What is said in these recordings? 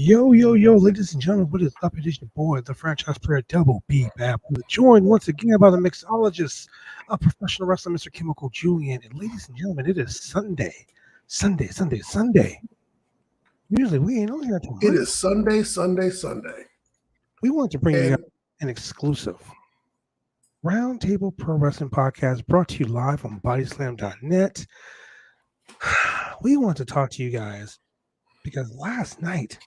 Yo, ladies and gentlemen, what is up? It is your boy, the franchise player Double B Bab, joined once again by the Mixologist, a professional wrestler, Mr. Chemical Julian. And ladies and gentlemen, it is Sunday. Usually we ain't on here until It Monday. is Sunday. We want to bring you And an exclusive Roundtable Pro Wrestling podcast brought to you live on bodyslam.net. We want to talk to you guys because last night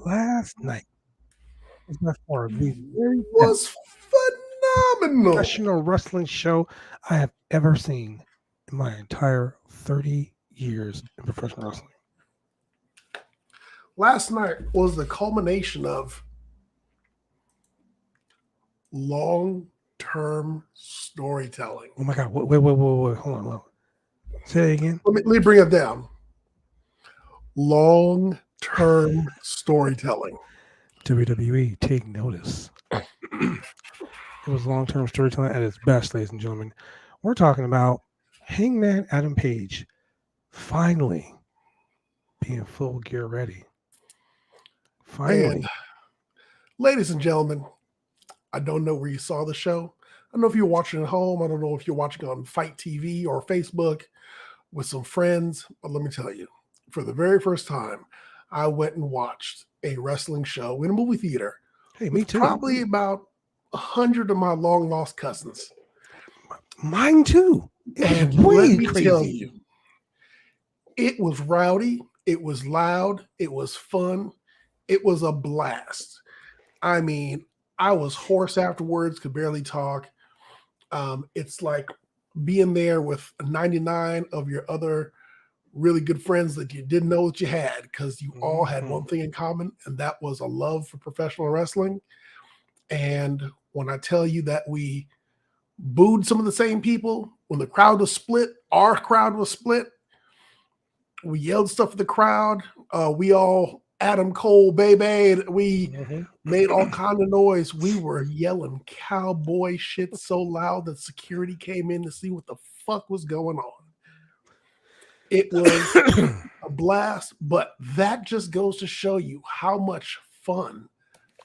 was by far the very best was phenomenal. professional wrestling show I have ever seen in my entire 30 years in professional wrestling. Last night was the culmination of long-term storytelling. Oh my God. Wait. Hold on. Say it again. Let me bring it down. Long-term storytelling. WWE, take notice. It was long-term storytelling at its best, ladies and gentlemen. We're talking about Hangman Adam Page finally being full gear ready. Finally. And ladies and gentlemen, I don't know where you saw the show. I don't know if you're watching at home. I don't know if you're watching on Fight TV or Facebook with some friends. But let me tell you, for the very first time, I went and watched a wrestling show in a movie theater. Hey, me too. Probably about 100 of my long-lost cousins. Mine too. And let me tell you, it was rowdy. It was loud. It was fun. It was a blast. I mean, I was hoarse afterwards, could barely talk. It's like being there with 99 of your other really good friends that you didn't know that you had, because you all had one thing in common, and that was a love for professional wrestling. And when I tell you that we booed some of the same people, when the crowd was split, our crowd was split. We yelled stuff at the crowd. We all Adam Cole, baby. We made all kind of noise. We were yelling cowboy shit so loud that security came in to see what the fuck was going on. It was a blast, but that just goes to show you how much fun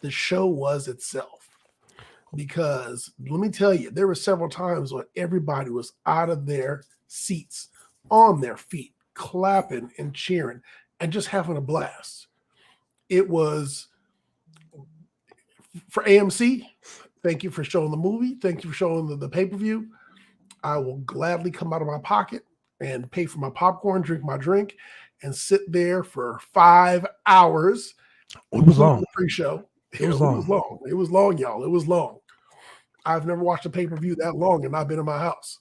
the show was itself. Because let me tell you, there were several times when everybody was out of their seats, on their feet, clapping and cheering and just having a blast. It was for AMC. Thank you for showing the movie. Thank you for showing the pay-per-view. I will gladly come out of my pocket and pay for my popcorn, drink my drink, and sit there for 5 hours. It was long. The pre-show. It was long. It was long, y'all. It was long. I've never watched a pay-per-view that long and I've been in my house.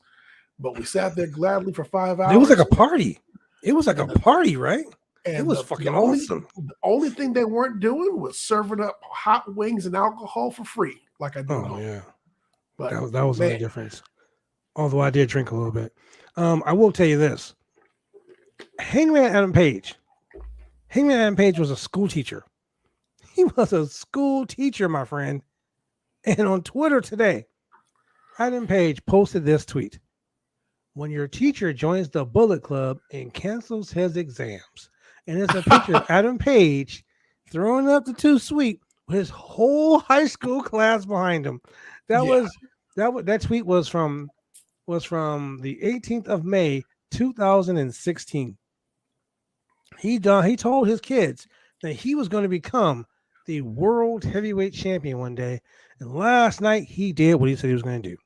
But we sat there gladly for 5 hours. It was like a party. It was like a party, right? And it was fucking awesome. The only thing they weren't doing was serving up hot wings and alcohol for free, like I do. Oh, yeah. But that was the only difference. Although I did drink a little bit. I will tell you this. Hangman Adam Page was a school teacher. He was a school teacher, my friend. And on Twitter today, Adam Page posted this tweet. When your teacher joins the Bullet Club and cancels his exams. And it's a picture of Adam Page throwing up the two sweet with his whole high school class behind him. That tweet was from the 18th of May, 2016. He told his kids that he was going to become the world heavyweight champion one day. And last night he did what he said he was going to do.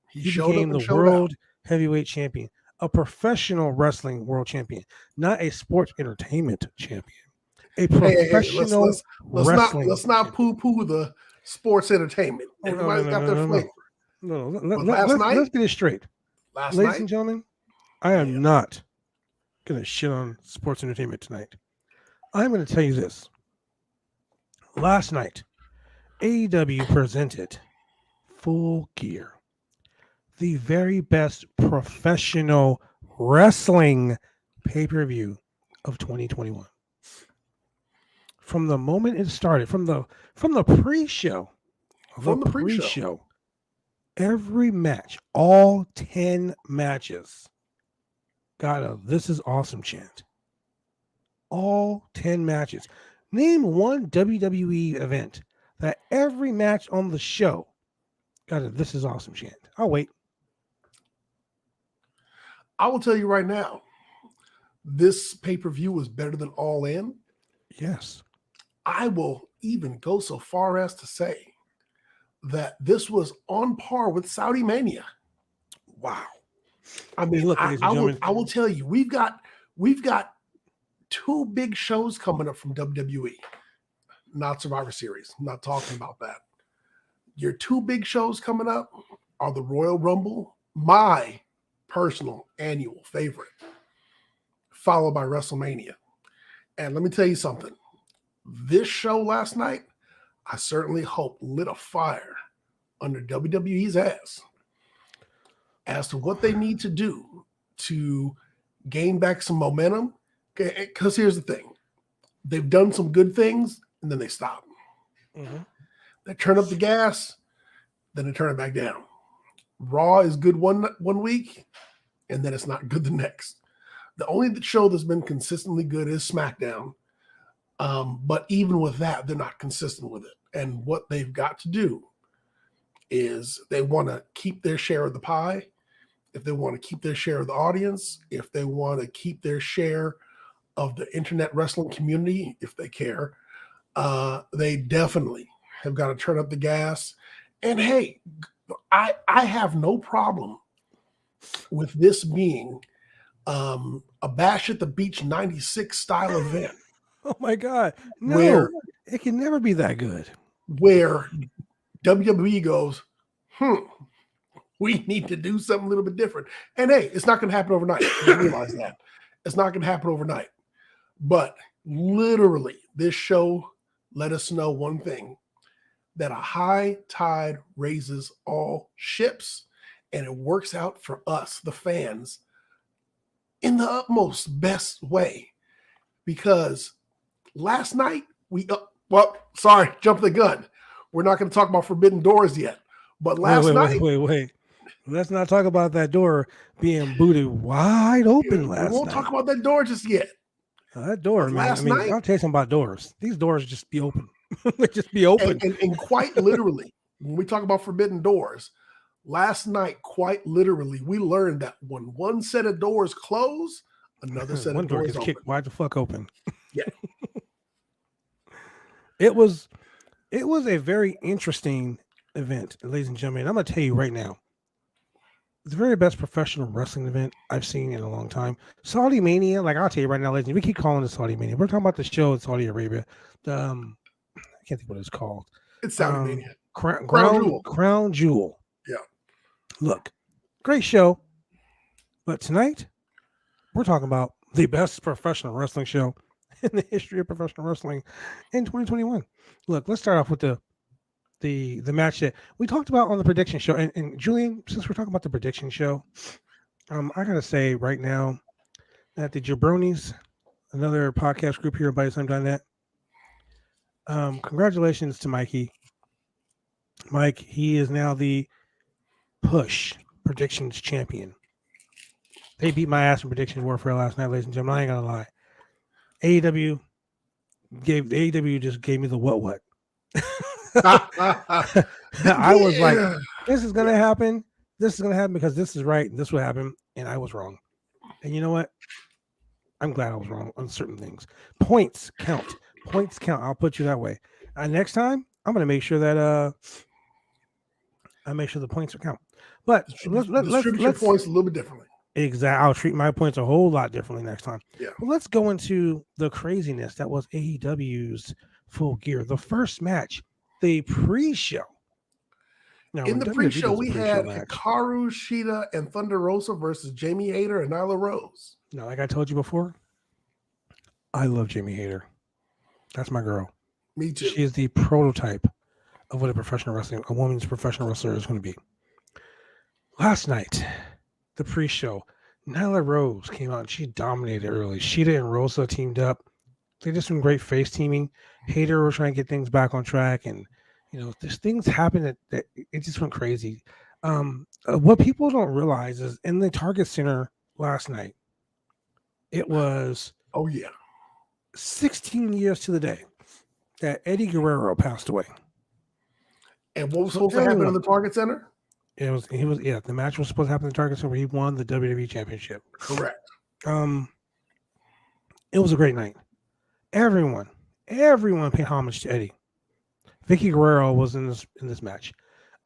He became the world heavyweight champion, a professional wrestling world champion, not a sports entertainment champion. A professional wrestling. Let's not poo-poo the sports entertainment. Everybody's got their flavor. Let's get it straight. Ladies and gentlemen, I am not going to shit on sports entertainment tonight. I'm going to tell you this. Last night, AEW presented Full Gear, the very best professional wrestling pay-per-view of 2021. From the moment it started, from the pre-show, every match, all 10 matches, got a "This is awesome" chant. all 10 matches. Name one WWE event that every match on the show got a "This is awesome" chant. I'll wait. I will tell you right now, this pay-per-view was better than All In. Yes. I will even go so far as to say that this was on par with Saudi Mania. Wow. I mean, look, ladies and gentlemen, I will tell you, we've got two big shows coming up from WWE, not Survivor Series. I'm not talking about that. Your two big shows coming up are the Royal Rumble, my personal annual favorite, followed by WrestleMania. And let me tell you something. This show last night, I certainly hope lit a fire under WWE's ass as to what they need to do to gain back some momentum. Because here's the thing. They've done some good things, and then they stop. Mm-hmm. They turn up the gas, then they turn it back down. Raw is good one week, and then it's not good the next. The only show that's been consistently good is SmackDown. But even with that, they're not consistent with it. And what they've got to do is they want to keep their share of the pie. If they want to keep their share of the audience, if they want to keep their share of the internet wrestling community, if they care, they definitely have got to turn up the gas. And hey, I have no problem with this being a Bash at the Beach 96 style event. Oh my God. No, it can never be that good. Where WWE goes, we need to do something a little bit different. And hey, it's not going to happen overnight. You realize that. It's not going to happen overnight. But literally, this show let us know one thing, that a high tide raises all ships, and it works out for us, the fans, in the utmost best way. Because last night, jump the gun. We're not going to talk about Forbidden Doors yet. But last night... Wait. Let's not talk about that door being booted wide open last night. We won't talk about that door just yet. That door, man. I'll tell you something about doors. These doors just be open. They just be open. And quite literally, when we talk about Forbidden Doors, last night, quite literally, we learned that when one set of doors close, another set of doors gets kicked wide the fuck open. Yeah. It was a very interesting event, ladies and gentlemen. I'm going to tell you right now, it's the very best professional wrestling event I've seen in a long time. Saudi Mania, like I'll tell you right now, ladies, we keep calling it Saudi Mania. We're talking about the show in Saudi Arabia. I can't think what it's called. It's Saudi Mania. Crown Jewel. Yeah. Look, great show. But tonight, we're talking about the best professional wrestling show in the history of professional wrestling in 2021. Look, let's start off with the match that we talked about on the prediction show. And Julian, since we're talking about the prediction show, I gotta say right now that the Jabronis, another podcast group here by Sometime.net, congratulations to Mikey. Mike, he is now the push predictions champion. They beat my ass in prediction warfare last night, ladies and gentlemen. I ain't gonna lie. AEW just gave me the what. I was like, this is gonna happen. This is gonna happen because this is right. And this will happen, and I was wrong. And you know what? I'm glad I was wrong on certain things. Points count. I'll put you that way. Next time, I'm gonna make sure that I make sure the points count. But let's your points a little bit differently. Exactly. I'll treat my points a whole lot differently next time. Yeah. But let's go into the craziness that was AEW's Full Gear. The first match, the pre-show. Now, in the pre-show, we had Hikaru Shida and Thunder Rosa versus Jamie Hayter and Nyla Rose. Now, like I told you before, I love Jamie Hayter. That's my girl. Me too. She is the prototype of what a woman's professional wrestler is going to be. Last night, the pre-show, Nyla Rose came out and she dominated early. Shida and Rosa teamed up. They did some great face teaming. Hayter was trying to get things back on track, and there's things happened that it just went crazy. What people don't realize is in the Target Center last night, it was 16 years to the day that Eddie Guerrero passed away. And what was supposed to happen in the Target Center? The match was supposed to happen in the Target Center where he won the WWE Championship. Correct. It was a great night. Everyone paid homage to Eddie. Vicky Guerrero was in this match.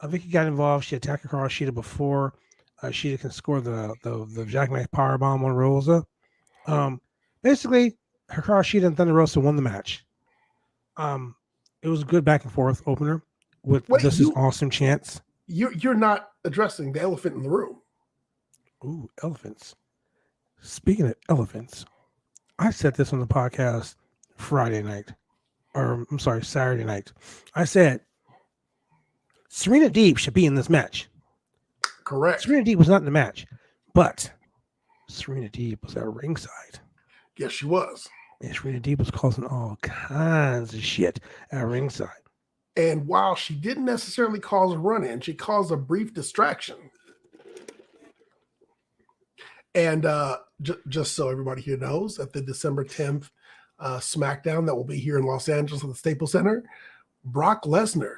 Vicky got involved. She attacked Hikaru Shida before Shida can score the jackknife powerbomb on Rosa. Basically, Hikaru Shida and Thunder Rosa won the match. It was a good back and forth opener with "This is awesome" chants. You're not addressing the elephant in the room. Ooh, elephants. Speaking of elephants, I said this on the podcast Saturday night. I said Serena Deeb should be in this match. Correct. Serena Deeb was not in the match, but Serena Deeb was at ringside. Yes, she was. And Serena Deeb was causing all kinds of shit at ringside. And while she didn't necessarily cause a run-in, she caused a brief distraction. And just so everybody here knows, at the December 10th SmackDown that will be here in Los Angeles at the Staples Center, Brock Lesnar,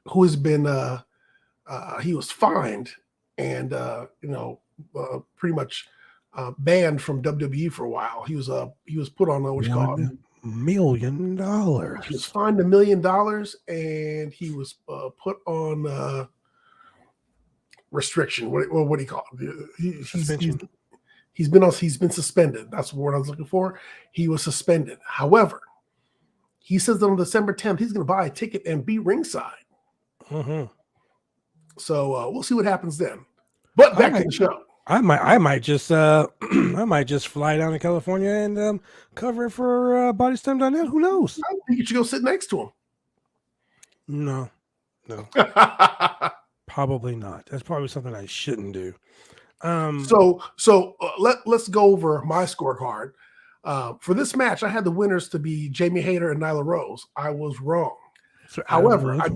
who has been he was fined and pretty much banned from WWE for a while. He was put on what you call $1 million. He was fined $1 million and he was put on restriction. What do you call it? Suspension. He's been suspended. That's the word I was looking for. He was suspended. However, he says that on December 10th he's going to buy a ticket and be ringside. Mm-hmm. So we'll see what happens then. But back to the show. I might just fly down to California and cover it for bodyslam.net. Who knows? I think you should go sit next to him. No. Probably not. That's probably something I shouldn't do. Let's go over my scorecard. For this match, I had the winners to be Jamie Hayter and Nyla Rose. I was wrong. However, I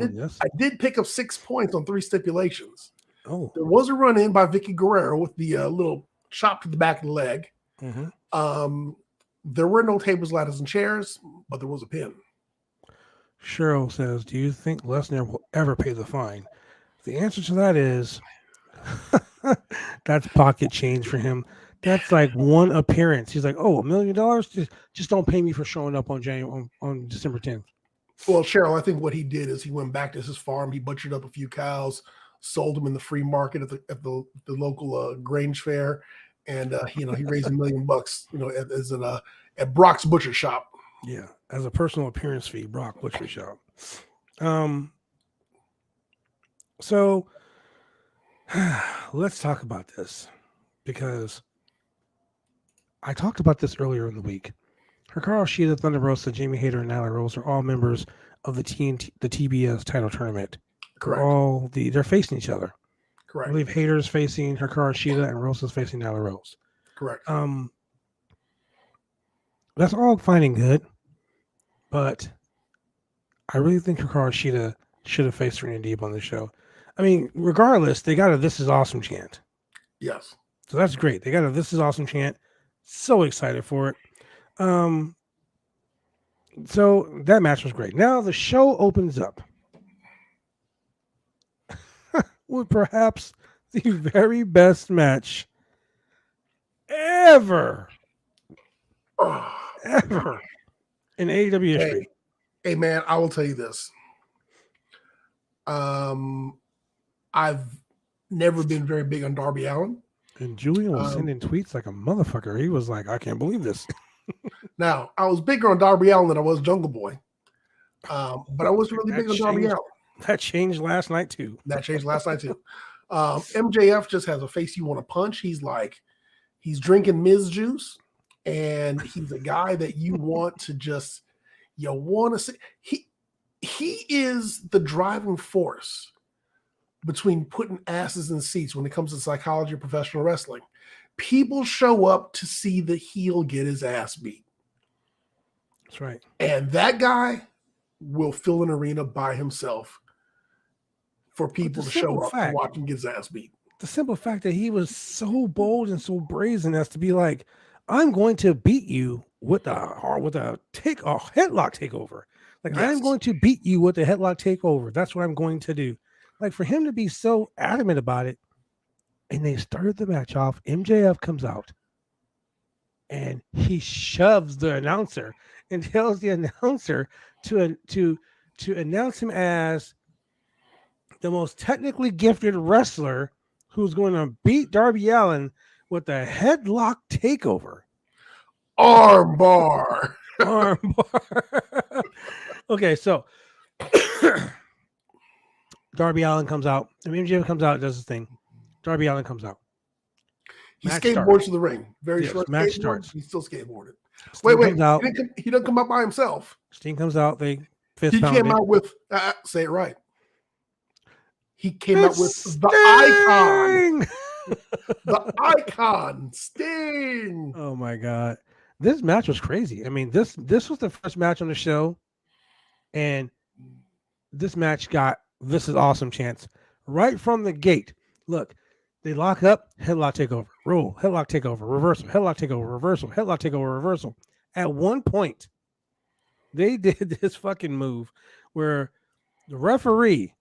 did pick up 6 points on 3 stipulations. Oh, there was a run-in by Vicky Guerrero with the little chop to the back of the leg. Mm-hmm. There were no tables, ladders, and chairs, but there was a pin. Cheryl says, "Do you think Lesnar will ever pay the fine?" The answer to that is that's pocket change for him. That's like one appearance. He's like, "Oh, $1 million? Just don't pay me for showing up on December 10th." Well, Cheryl, I think what he did is he went back to his farm. He butchered up a few cows, sold them in the free market at the local Grange fair, and he raised $1 million. At Brock's Butcher Shop. Yeah, as a personal appearance fee, Brock Butcher Shop. So let's talk about this because I talked about this earlier in the week. Hikaru Shida, Thunder Rosa, Jamie Hayter, and Nyla Rose are all members of the TBS title tournament. Correct. They're facing each other. Correct. I believe Hayter's facing Hikaru Shida and Rosa's facing Nyla Rose. Correct. That's all fine and good, but I really think Hikaru Shida should have faced Serena Deeb on the show. I mean, regardless, they got a "This is awesome" chant. Yes. So that's great. They got a "This is awesome" chant. So excited for it. So that match was great. Now the show opens up with perhaps the very best match ever in AEW history. Hey man, I will tell you this. I've never been very big on Darby Allen. And Julian was sending tweets like a motherfucker. He was like, "I can't believe this." Now, I was bigger on Darby Allen than I was Jungle Boy. But I wasn't really big on Darby Allen. That changed last night too. MJF just has a face you want to punch. He's drinking Miz juice, and he's a guy that you want to see. He is the driving force between putting asses in seats when it comes to psychology of professional wrestling. People show up to see the heel get his ass beat. That's right. And that guy will fill an arena by himself for people to show up and watch him get his ass beat. The simple fact that he was so bold and so brazen as to be like, I'm going to beat you with a headlock takeover. Like I am Yes. going to beat you with a headlock takeover. That's what I'm going to do. Like for him to be so adamant about it, and they started the match off. MJF comes out, and he shoves the announcer and tells the announcer to announce him as the most technically gifted wrestler who's going to beat Darby Allen with a headlock takeover. Armbar. Armbar. Okay, so Darby Allen comes out. I mean, MJF comes out, does his thing. Darby Allen comes out. He Match skateboards starts. to the ring. Very Yes, short match skateboard. starts. He still skateboarded. Sting Wait. comes out. He doesn't come out by himself. Sting comes out. They fist He pound came it. out with, say it right. He came It's out with Sting! the icon. The icon, Sting. Oh my god, this match was crazy. I mean, this was the first match on the show, and this match got this is awesome chance right from the gate. Look, they lock up, headlock takeover, roll, headlock takeover, reversal, headlock takeover, reversal, headlock takeover, reversal. At one point, they did this fucking move where the referee,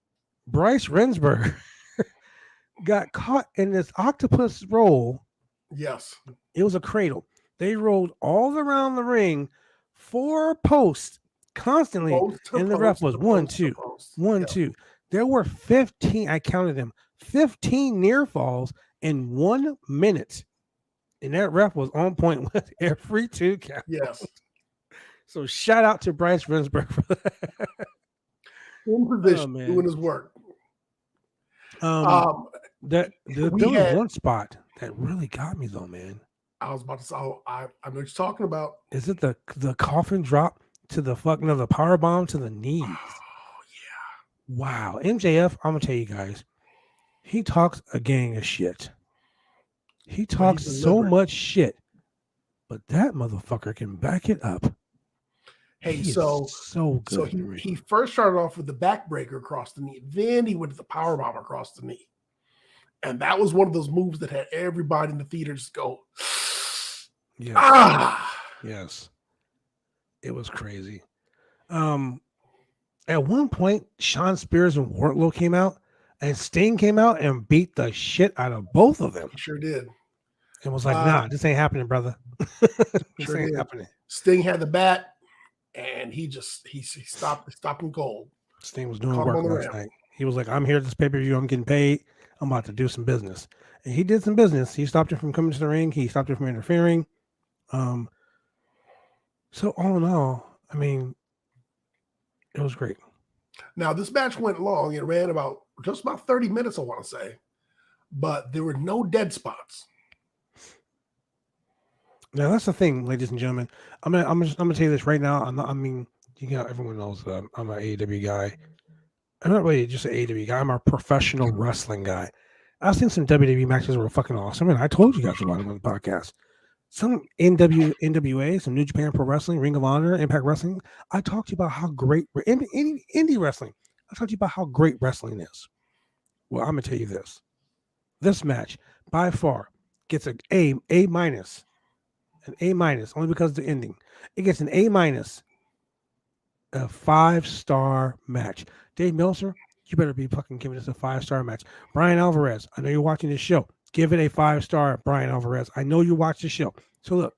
Bryce Rensburg, got caught in this octopus roll. Yes. It was a cradle. They rolled all around the ring, 4 posts constantly, and the ref was 1, 2, 1, 2. There were 15. I counted them. 15 near falls in 1 minute, and that ref was on point with every 2 count. Yes. So shout out to Bryce Rensburg for that. In position, doing his work. There was one spot that really got me though, man. I was about to say, I know what you're talking about. Is it the coffin drop to the the power bomb to the knees? Oh yeah. Wow. MJF, I'm gonna tell you guys, he talks a gang of shit. He talks so much shit, but that motherfucker can back it up. Hey, so good. So he first started off with the backbreaker across the knee. Then he went to the power bomb across the knee. And that was one of those moves that had everybody in the theater just go, yes. Yes. It was crazy. At one point, Sean Spears and Wardlow came out, and Sting came out and beat the shit out of both of them. He sure did. And was like, nah, this ain't happening, brother. This sure ain't did. happening. Sting had the bat, and he stopped him cold. Sting was doing work last night. He was like, I'm here at this pay-per-view. I'm getting paid. I'm about to do some business. And he did some business. He stopped him from coming to the ring. He stopped him from interfering. So all in all, I mean, it was great. Now, this match went long. It ran just about 30 minutes, I want to say. But there were no dead spots. Now, that's the thing, ladies and gentlemen. I'm gonna tell you this right now. Everyone knows that I'm an AEW guy. I'm not really just an AEW guy. I'm a professional wrestling guy. I've seen some WWE matches that were fucking awesome, and I told you guys about them on the podcast. Some NWA, some New Japan Pro Wrestling, Ring of Honor, Impact Wrestling. I talked to you about how great indie wrestling. I talked to you about how great wrestling is. Well, I'm gonna tell you this. This match, by far, gets an A minus, only because of the ending. It gets an A minus, a 5-star match. Dave Meltzer, you better be fucking giving this a 5-star match. Brian Alvarez, I know you're watching this show. Give it a 5-star, Brian Alvarez. I know you watch the show. So look,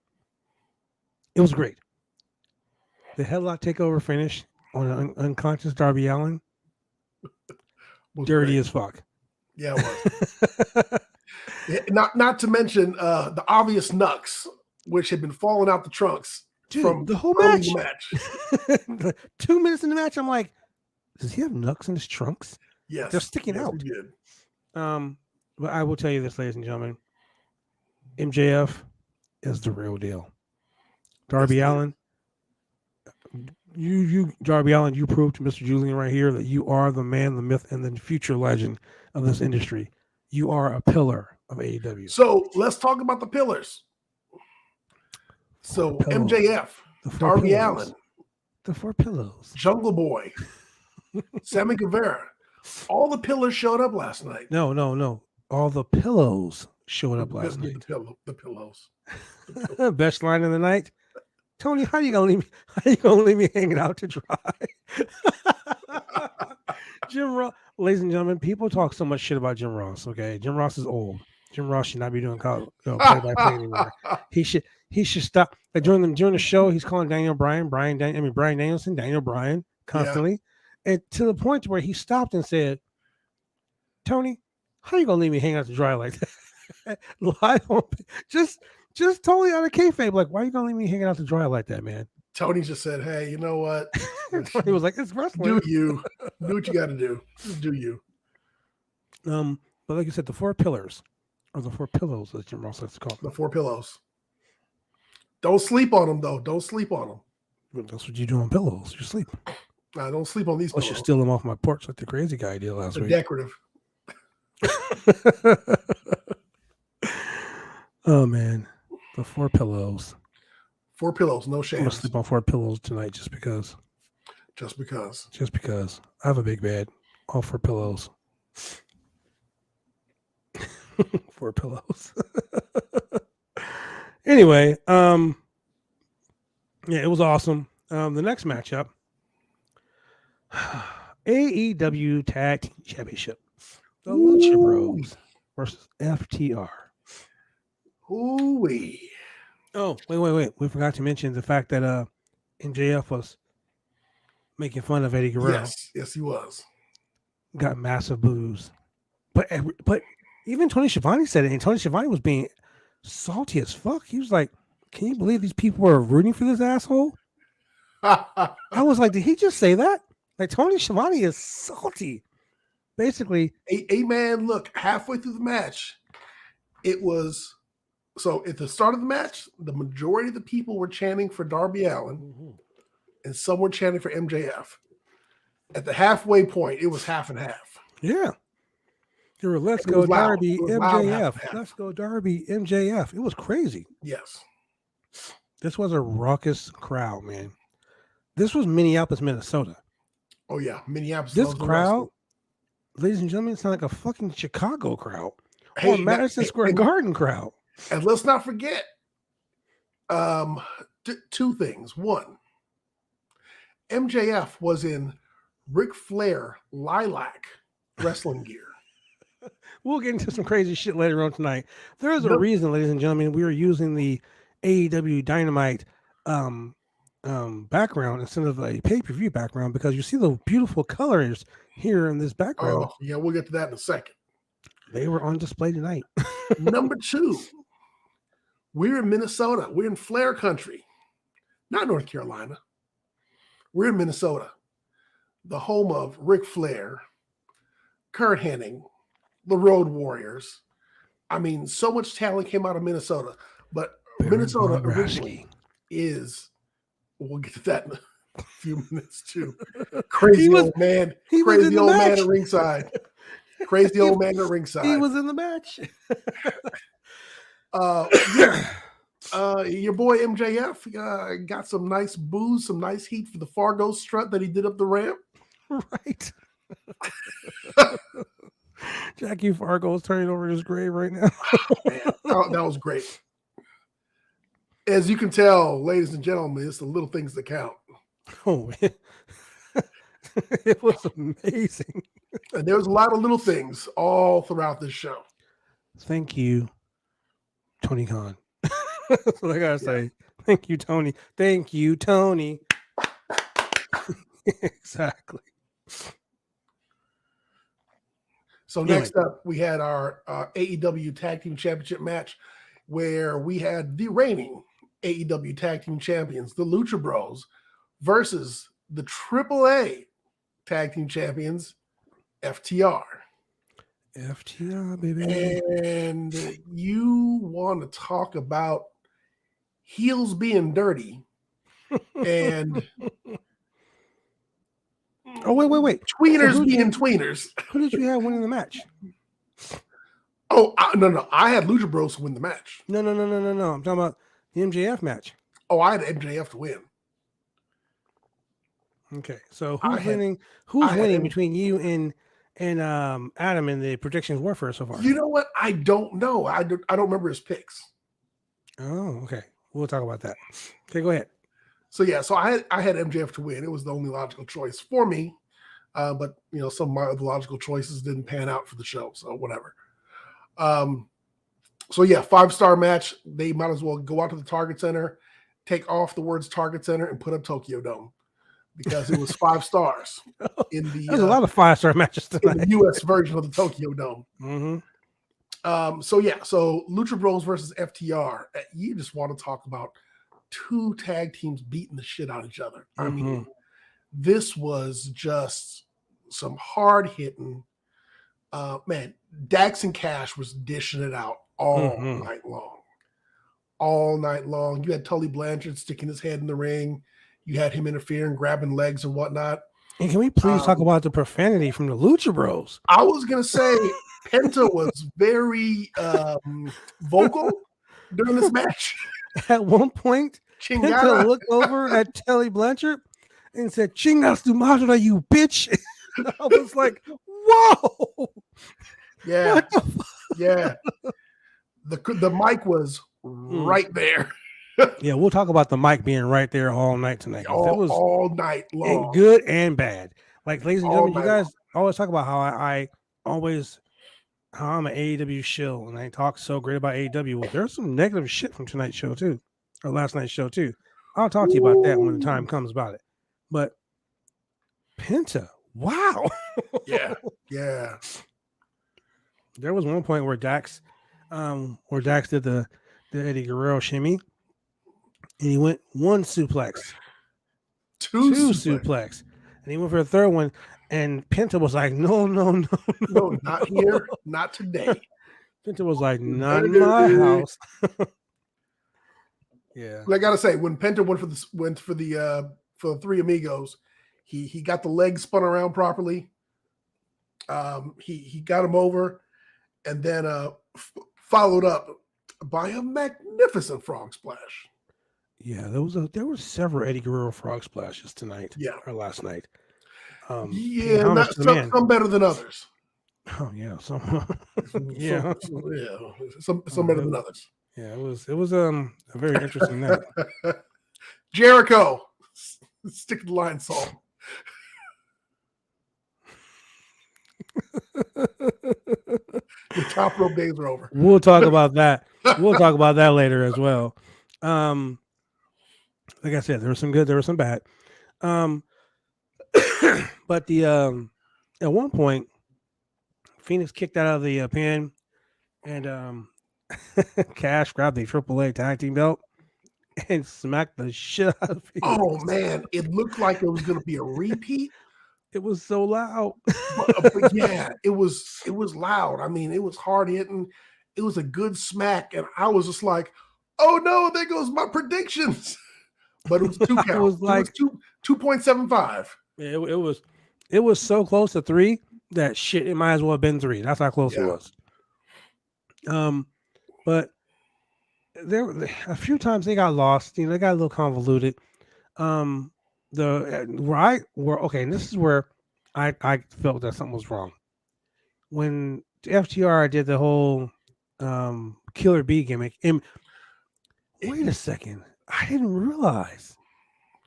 it was great. The headlock takeover finish on an unconscious Darby Allen, dirty as fuck. Yeah, it was. Not to mention the obvious knucks, which had been falling out the trunks. Dude, from the whole match. 2 minutes in the match, I'm like, does he have knucks in his trunks? Yes. They're sticking out. He did. But I will tell you this, ladies and gentlemen. MJF is the real deal. Darby Allen, Darby Allen, you proved to Mr. Julian right here that you are the man, the myth, and the future legend of this industry. You are a pillar of AEW. So let's talk about the pillars. So MJF, Darby Allen, the 4 pillows, Jungle Boy, Sammy Guevara, all the pillars showed up last night. No. All the pillows showed up last night. The pillows. Best line of the night. Tony, how you gonna leave me? How you gonna leave me hanging out to dry? Jim Ross, ladies and gentlemen, people talk so much shit about Jim Ross. Okay, Jim Ross is old. Jim Ross should not be doing play-by-play anymore. He should stop. Like during the show, he's calling Brian Danielson, Daniel Bryan constantly, and to the point where he stopped and said, "Tony, how you gonna leave me hanging out to dry like that?" Live on, just totally out of kayfabe. Like, why are you gonna leave me hanging out to dry like that, man? Tony just said, "Hey, you know what?" Tony was like, "It's wrestling. Do what you got to do. Just do you." But like you said, the 4 pillars, or the 4 pillows, as Jim Ross likes to call them. The 4 pillows. Don't sleep on them, though. Don't sleep on them. Well, that's what you do on pillows. You sleep. I don't sleep on these pillows. Unless you steal them off my porch like the crazy guy did last week. Decorative. Oh man, the 4 pillows. 4 pillows, no shame. I'm gonna sleep on 4 pillows tonight just because. Just because. Just because. I have a big bed. All 4 pillows. 4 pillows. Anyway, yeah, it was awesome. The next matchup, AEW Tag Team Championship, the Lucha Bros versus FTR. Ooh-wee. Oh, wait. We forgot to mention the fact that MJF was making fun of Eddie Guerrero. Yes, he was. Got massive boos. But even Tony Schiavone said it, and Tony Schiavone was being salty as fuck. He was like, "Can you believe these people are rooting for this asshole?" I was like, did he just say that? Like, Tony Schiavone is salty. Basically. A man, look, halfway through the match, it was... So at the start of the match, the majority of the people were chanting for Darby Allen, and some were chanting for MJF. At the halfway point, it was half and half. Yeah. They were, let's go Darby, MJF. Let's go Darby, MJF. It was crazy. Yes. This was a raucous crowd, man. This was Minneapolis, Minnesota. Oh, yeah. Minneapolis. This crowd, ladies and gentlemen, it's like a fucking Chicago crowd. Or Madison Square Garden crowd. And let's not forget 2 things. One, MJF was in Ric Flair lilac wrestling gear. We'll get into some crazy shit later on tonight. There is a reason, ladies and gentlemen, we are using the AEW Dynamite background instead of a pay-per-view background, because you see the beautiful colors here in this background. Oh, yeah, we'll get to that in a second. They were on display tonight. Number 2, we're in Minnesota. We're in Flair country, not North Carolina. We're in Minnesota, the home of Ric Flair, Kurt Hennig, the Road Warriors. I mean, so much talent came out of Minnesota, but Minnesota originally is, we'll get to that in a few minutes too. Crazy old man at ringside. Crazy old man at ringside. He was in the match. Your boy MJF got some nice boos, some nice heat for the Fargo strut that he did up the ramp. Right. Jackie Fargo is turning over in his grave right now. Man, that was great. As you can tell, ladies and gentlemen, it's the little things that count. Oh, it was amazing. And there was a lot of little things all throughout this show. Thank you, Tony Khan. That's what I gotta say. Thank you, Tony. Thank you, Tony. Exactly. So next up, we had our AEW Tag Team Championship match, where we had the reigning AEW Tag Team Champions, the Lucha Bros, versus the AAA Tag Team Champions, FTR. FTR, baby. And you want to talk about heels being dirty and oh, wait. Tweeners being tweeners. Who did you have winning the match? Oh, no. I had Lucha Bros win the match. No. I'm talking about the MJF match. Oh, I had MJF to win. Okay, so who's winning? Who's winning between you and and Adam in the predictions were for so far? You know what? I don't know. I don't remember his picks. Oh, okay. We'll talk about that. Okay, go ahead. So yeah, so I had MJF to win. It was the only logical choice for me. But some of my other logical choices didn't pan out for the show, so whatever. So yeah, 5-star match. They might as well go out to the Target Center, take off the words Target Center, and put up Tokyo Dome because it was 5 stars in the. There's a lot of 5-star matches tonight. In the U.S. version of the Tokyo Dome. Mm-hmm. So Lucha Bros versus FTR. You just want to talk about 2 tag teams beating the shit out of each other. I mean, this was just some hard hitting. Man, Dax and Cash was dishing it out all night long. All night long. You had Tully Blanchard sticking his head in the ring. You had him interfering, grabbing legs and whatnot. And can we please talk about the profanity from the Lucha Bros? I was going to say Penta was very vocal during this match. At one point, Chingada. Penta looked over at Tully Blanchard and said, "Chingas tu madre, you bitch." I was like, whoa. Yeah. Yeah. The mic was right there. Yeah, we'll talk about the mic being right there all night tonight. It was all night long. Good and bad. Like, ladies and gentlemen, you guys always talk about how how I'm an AEW shill and I talk so great about AEW. Well, there's some negative shit from tonight's show too, or last night's show too. I'll talk to you about that when the time comes about it. But Penta, wow. Yeah. There was one point where Dax did the Eddie Guerrero shimmy, and he went 1 suplex, 2 suplex, and he went for a 3rd one. And Penta was like, no, not here, not today. Penta was like, not in my house. Yeah, I gotta say, when Penta went for the 3 Amigos, he got the legs spun around properly. He got him over, and then followed up by a magnificent frog splash. Yeah, there were several Eddie Guerrero frog splashes tonight. Yeah, or last night. Some better than others. Oh yeah, some better than others. Yeah, it was a very interesting night. Jericho, stick to the line, Saul. The top rope days are over. We'll talk about that. We'll talk about that later as well. Like I said, there was some good, there was some bad. But the at one point, Phoenix kicked out of the pin, and Cash grabbed the AAA tag team belt and smacked the shit out of Phoenix. Oh man, it looked like it was going to be a repeat. It was so loud. but yeah, it was loud. I mean, it was hard hitting. It was a good smack, and I was just like, "Oh no, there goes my predictions." But it was 2 counts. It was like 2.75. Yeah, it was so close to 3 that shit. It might as well have been 3. That's how close it was. But there a few times they got lost. They got a little convoluted. And this is where I felt that something was wrong. When FTR did the whole Killer Bee gimmick, and wait a second, I didn't realize.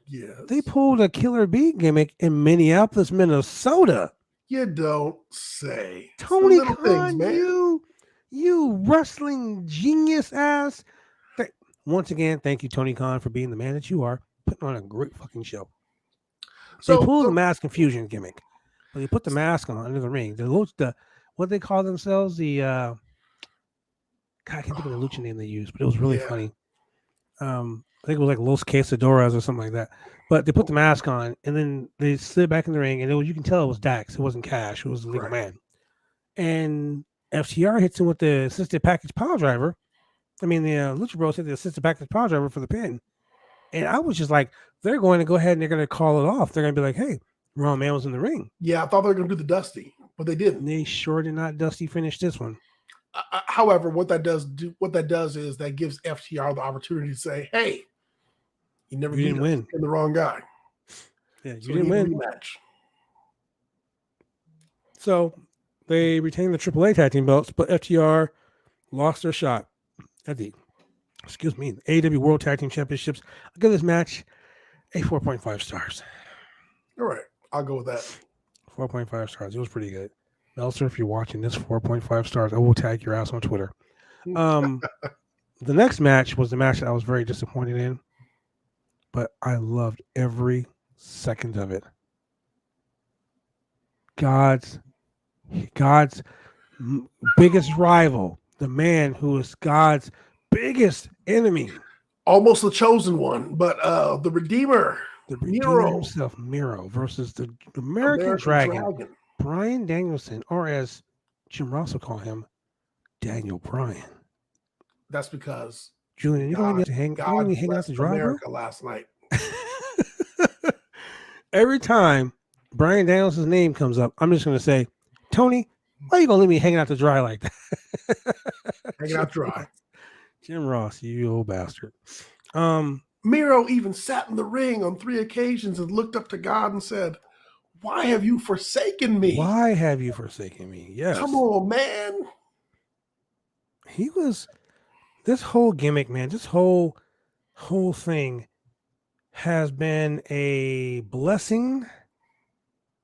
Yes. They pulled a Killer Bee gimmick in Minneapolis, Minnesota. You don't say. Tony Khan, man. You wrestling genius ass. Once again, thank you, Tony Khan, for being the man that you are, putting on a great fucking show. So they pulled the mass confusion gimmick, but they put the mask on under the ring. The what they call themselves, I can't think of the lucha name they used, but it was really funny. I think it was like Los Quesadoras or something like that. But they put the mask on, and then they slid back in the ring, and you can tell it was Dax. It wasn't Cash. It was the legal man. And FTR hits him with the assisted package pile driver. I mean, the Lucha Bros hit the assisted package pile driver for the pin. And I was just like, they're going to go ahead and they're going to call it off. They're going to be like, hey, wrong man was in the ring. Yeah, I thought they were going to do the Dusty, but they didn't. They sure did not Dusty finish this one. However, what that does is that gives FTR the opportunity to say, hey, you didn't win. The wrong guy. Yeah, you didn't win. Rematch. So they retained the AAA tag team belts, but FTR lost their shot at the AEW World Tag Team Championships. I'll give this match a 4.5 stars. All right, I'll go with that. 4.5 stars. It was pretty good. Meltzer, if you're watching this, 4.5 stars. I will tag your ass on Twitter. The next match was the match that I was very disappointed in, but I loved every second of it. God's biggest rival, the man who is God's biggest enemy. Almost the chosen one, but the Redeemer. The Redeemer himself, Miro, versus the American Dragon, Bryan Danielson, or as Jim Ross will call him, Daniel Bryan. That's because Julian, you don't need to hang out the drive, America last night. Every time Bryan Danielson's name comes up, I'm just going to say, Tony, why are you going to leave me hanging out to dry like that? Hanging out dry. Jim Ross, you old bastard. Miro even sat in the ring on 3 occasions and looked up to God and said, "Why have you forsaken me? Why have you forsaken me?" Yes. Come on, man. He was, this whole gimmick, man, this whole thing has been a blessing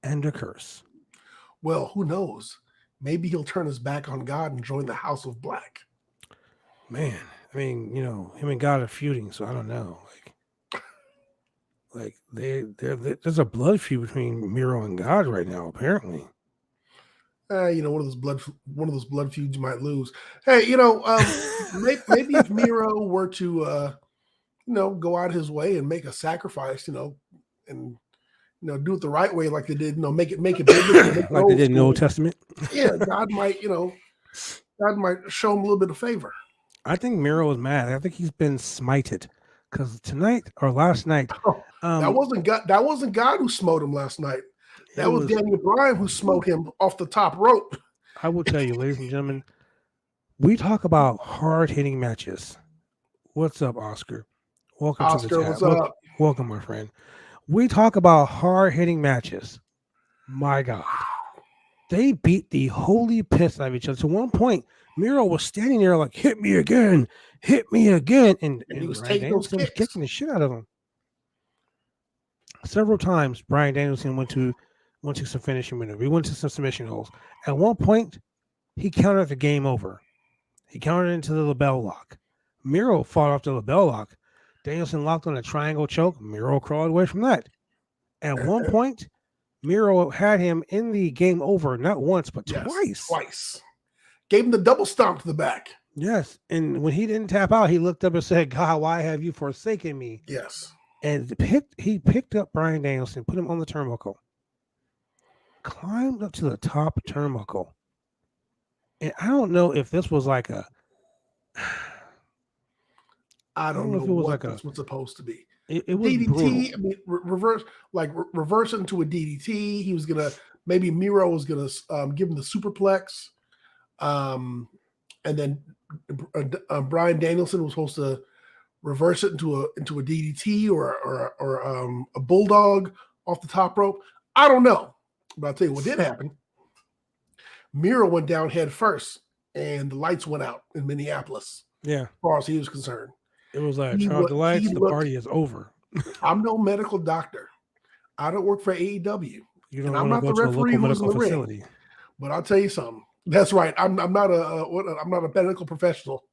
and a curse. Well, who knows? Maybe he'll turn his back on God and join the House of Black. Man, I mean, him and God are feuding, so I don't know. Like there's a blood feud between Miro and God right now, apparently. One of those blood feuds you might lose. Hey, maybe if Miro were to go out his way and make a sacrifice, and do it the right way, like they did, make it big, like they did in the Old Testament. Yeah, God might show him a little bit of favor. I think Miro is mad. I think he's been smited because last night. That wasn't God. That wasn't God who smote him last night. That was Daniel Bryan who smote him off the top rope. I will tell you, ladies and gentlemen, we talk about hard-hitting matches. What's up, Oscar? Welcome Oscar, to the chat. what's up? Welcome, my friend. We talk about hard-hitting matches. My God. They beat the holy piss out of each other. To one point, Miro was standing there like, hit me again. And he was Bryan Danielson was kicking the shit out of him. Several times, Bryan Danielson went to some finishing maneuver. He went to some submission holds. At one point, he countered the game over. He countered into the label lock. Miro fought off the label lock. Danielson locked on a triangle choke. Miro crawled away from that. At one point, Miro had him in the game over not once, but twice. Gave him the double stomp to the back. Yes. And when he didn't tap out, he looked up and said, God, why have you forsaken me? Yes. And he picked up Bryan Danielson, put him on the turnbuckle, climbed up to the top turnbuckle. And I don't know if this was like a... I don't know if it was like this was supposed to be. It was DDT, brutal. I mean, reverse it into a DDT. He was maybe Miro was gonna give him the superplex, and then Bryan Danielson was supposed to reverse it into a DDT or a bulldog off the top rope. I don't know, but I'll tell you what did happen. Miro went down head first, and the lights went out in Minneapolis. Yeah, as far as he was concerned. It was like, turn off the lights, the party is over. I'm no medical doctor. I don't work for AEW. You don't want to go to a local medical facility. But I'll tell you something. That's right. I'm not a medical professional.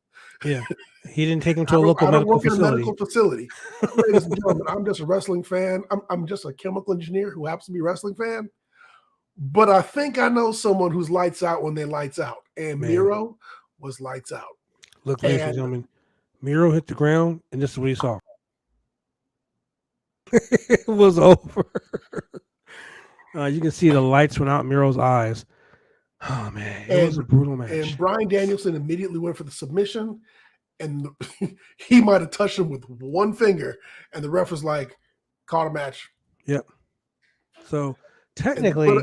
Yeah. He didn't take him to a local medical facility. A medical facility. Ladies and gentlemen, I'm just a wrestling fan. I'm just a chemical engineer who happens to be a wrestling fan. But I think I know someone who's lights out when they lights out. And Miro was lights out. Look, ladies and gentlemen, Miro hit the ground, and this is what he saw. It was over. You can see the lights went out in Miro's eyes. Oh, man. It was a brutal match. And Bryan Danielson immediately went for the submission, and he might have touched him with one finger, and the ref was like, call a match. Yep. So, technically...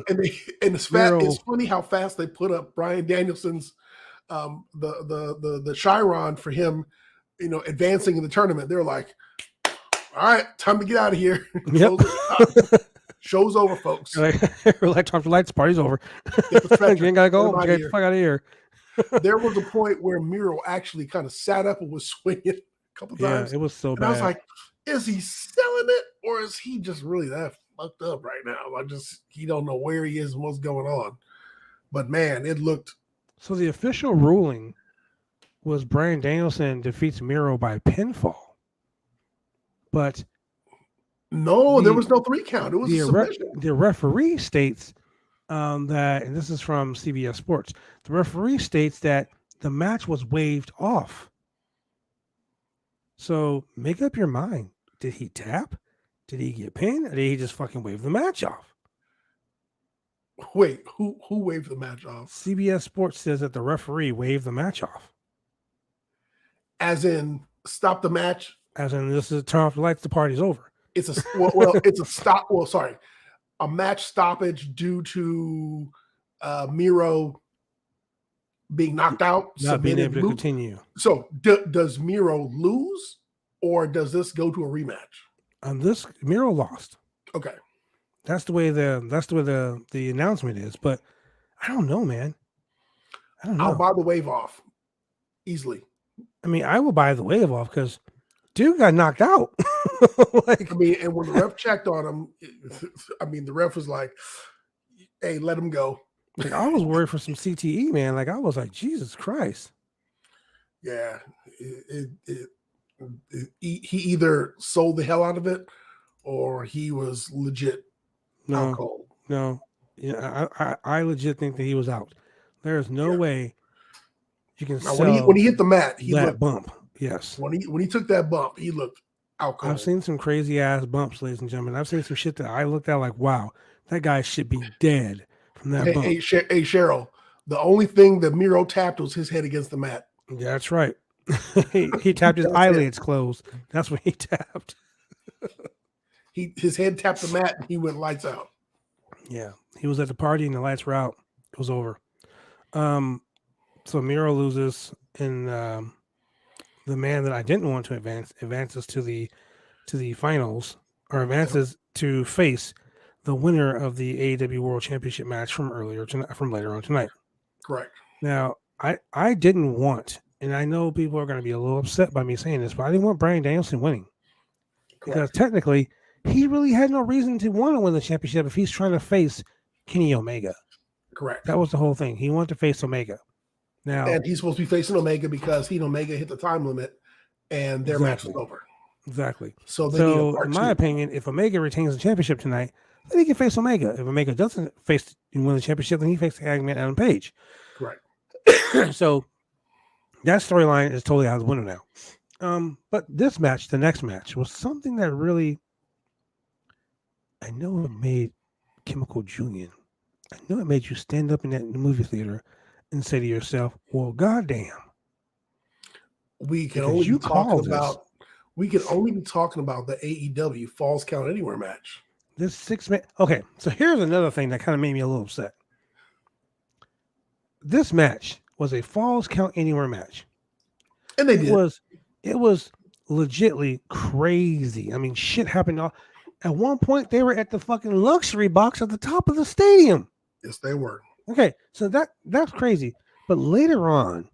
It's funny how fast they put up Bryan Danielson's the Chiron for him, advancing in the tournament. They're like, all right, time to get out of here. Yep. Show's over, folks. Like, turn off the lights. Party's over. Get the stretcher. You ain't gotta go. Get Get the fuck out of here. There was a point where Miro actually kind of sat up and was swinging a couple times. Yeah, it was so bad. I was like, is he selling it or is he just really that fucked up right now? He don't know where he is and what's going on. But man, it looked. So the official ruling was Bryan Danielson defeats Miro by pinfall. But no, there was no 3 count. It was a submission. The referee states that, and this is from CBS Sports, the referee states that the match was waived off. So make up your mind. Did he tap? Did he get pinned? Or did he just fucking wave the match off? Wait, who waved the match off? CBS Sports says that the referee waved the match off. As in, stop the match? As in, this is turn off the lights, the party's over. It's a it's a stop. Well, sorry, a match stoppage due to Miro being knocked out, not being able to continue. So, does Miro lose, or does this go to a rematch? This Miro lost. Okay, that's the way the announcement is. But I don't know, man. I don't know. I'll buy the wave off easily. I mean, I will buy the wave off because dude got knocked out. And when the ref checked on him, the ref was like, "Hey, let him go." Like, I was worried for some CTE, man. Like, I was like, Jesus Christ. Yeah, he either sold the hell out of it, or he was legit out cold. No, yeah, I legit think that he was out. There is no way you can sell when he hit the mat, he that looked bump. Yes, when he took that bump, he looked out cold. I've seen some crazy ass bumps, ladies and gentlemen. I've seen some shit that I looked at like, wow, that guy should be dead from that bump. Hey, Cheryl, the only thing that Miro tapped was his head against the mat. Yeah, that's right. he tapped his eyelids closed. That's what he tapped. His head tapped the mat and he went lights out. Yeah, he was at the party and the lights were out. It was over. So Miro loses, and the man that I didn't want to advances to the finals, or advances to face the winner of the AEW World Championship match from later on tonight. Correct. Now, I didn't want, and I know people are going to be a little upset by me saying this, but I didn't want Bryan Danielson winning. Correct. Because technically, he really had no reason to want to win the championship if he's trying to face Kenny Omega. Correct. That was the whole thing. He wanted to face Omega. Now, and he's supposed to be facing Omega because he and Omega hit the time limit and their match was over. Exactly. So in my opinion, if Omega retains the championship tonight, then he can face Omega. If Omega doesn't face and win the championship, then he faces Hangman Adam Page. Correct. So that storyline is totally out of the window now. But this match, the next match, was something that really, I know it made Chemical Julian. I know it made you stand up in that movie theater and say to yourself, well, goddamn. We can only be talking about the AEW Falls Count Anywhere match. This 6-man. Okay, so here's another thing that kind of made me a little upset. This match was a Falls Count Anywhere match. And it was legitly crazy. I mean, shit happened. At one point, they were at the fucking luxury box at the top of the stadium. Yes, they were. Okay, so that's crazy. But later on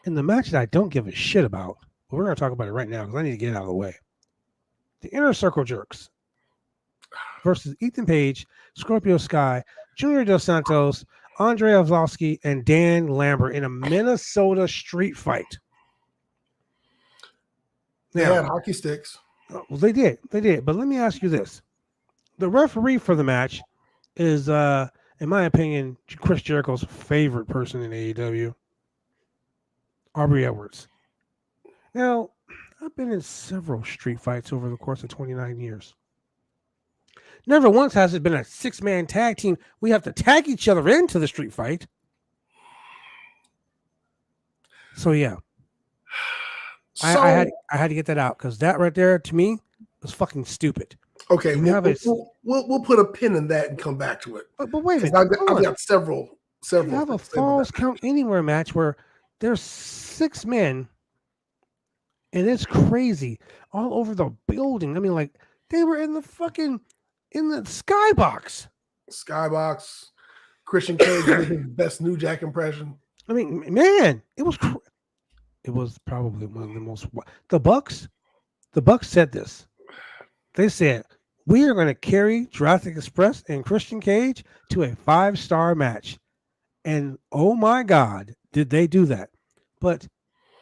in the match that I don't give a shit about, but we're going to talk about it right now because I need to get it out of the way. The Inner Circle Jerks versus Ethan Page, Scorpio Sky, Junior Dos Santos, Andre Arlovsky, and Dan Lambert in a Minnesota street fight. They had hockey sticks. Well, they did. But let me ask you this. The referee for the match is, in my opinion, Chris Jericho's favorite person in AEW, Aubrey Edwards. Now, I've been in several street fights over the course of 29 years. Never once has it been a 6-man tag team. We have to tag each other into the street fight. So, yeah. I had to get that out because that right there, to me, was fucking stupid. Okay, we'll put a pin in that and come back to it. But wait a minute. I've got several. You have a Falls Count Anywhere match where there's 6 men, and it's crazy all over the building. I mean, like, they were in the fucking in the skybox. Skybox. Christian Cage did his best New Jack impression. I mean, man, it was probably one of the most. The Bucks said this. They said, we are going to carry Jurassic Express and Christian Cage to a 5-star match. And oh my God, did they do that? But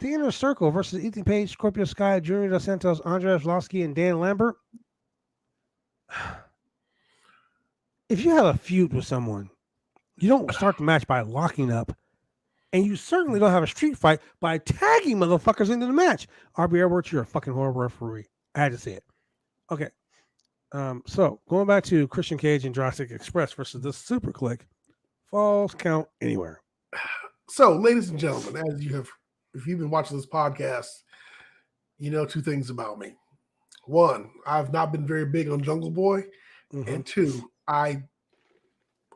the Inner Circle versus Ethan Page, Scorpio Sky, Junior Dos Santos, Andrei Arlovsky, and Dan Lambert. If you have a feud with someone, you don't start the match by locking up. And you certainly don't have a street fight by tagging motherfuckers into the match. RB Edwards, you're a fucking horrible referee. I had to say it. Okay. So going back to Christian Cage and Jurassic Express versus the Super Click, falls count anywhere. So, ladies and gentlemen, if you've been watching this podcast, you know 2 things about me. 1, I've not been very big on Jungle Boy, and 2, I,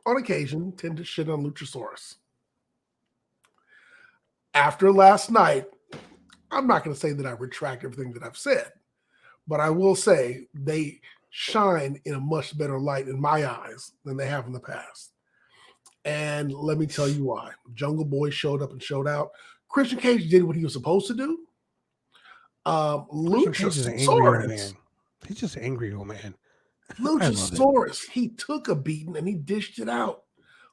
on occasion, tend to shit on Luchasaurus. After last night, I'm not going to say that I retract everything that I've said, but I will say they shine in a much better light in my eyes than they have in the past. And let me tell you why. Jungle Boy showed up and showed out. Christian Cage did what he was supposed to do. Luchasaurus. He's just an angry old man. Luchasaurus, he took a beating and he dished it out.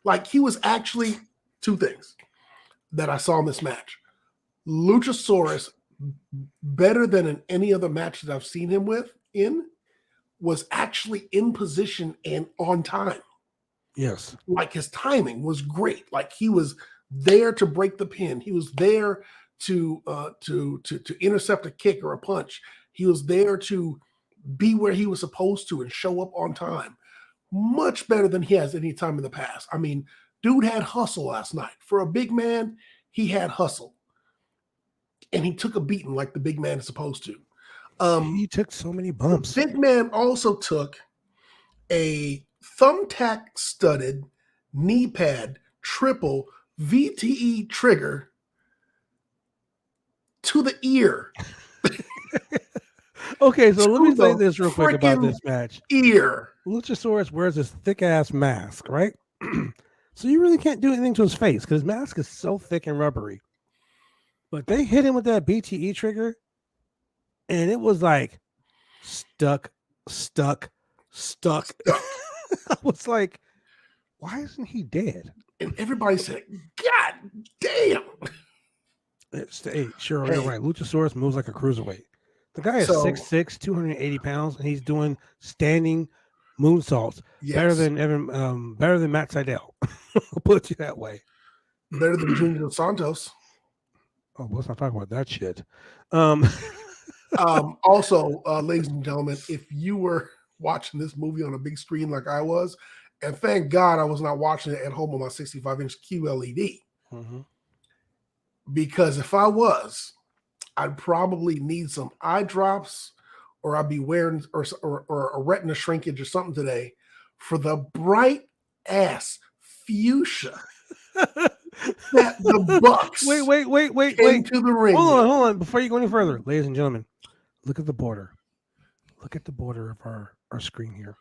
Like he was actually 2 things that I saw in this match. Luchasaurus, better than in any other match that I've seen him was actually in position and on time. Yes. Like his timing was great. Like he was there to break the pin. He was there to intercept a kick or a punch. He was there to be where he was supposed to and show up on time. Much better than he has any time in the past. I mean, dude had hustle last night. For a big man, he had hustle. And he took a beating like the big man is supposed to. He took so many bumps. The big man also took a thumbtack studded knee pad triple VTE trigger to the ear. Okay, so let me say this real quick about this match. Ear. Luchasaurus wears this thick ass mask, right? So you really can't do anything to his face because his mask is so thick and rubbery. But they hit him with that BTE trigger, and it was like stuck. I was like, why isn't he dead? And everybody said, God damn. Sure, you're right. Luchasaurus moves like a cruiserweight. The guy is 6'6", 280 pounds, and he's doing standing moonsaults. Yes. Better than Matt Sydal. I'll put you that way. Better than Junior Dos Santos. Oh, let's not talk about that shit. Also, ladies and gentlemen, if you were watching this movie on a big screen like I was, and thank God I was not watching it at home on my 65-inch QLED, because if I was, I'd probably need some eye drops, or I'd be wearing or a retina shrinkage or something today for the bright ass fuchsia that the Bucks wait to the ring. Hold on. Before you go any further, ladies and gentlemen, look at the border. Look at the border of our screen here.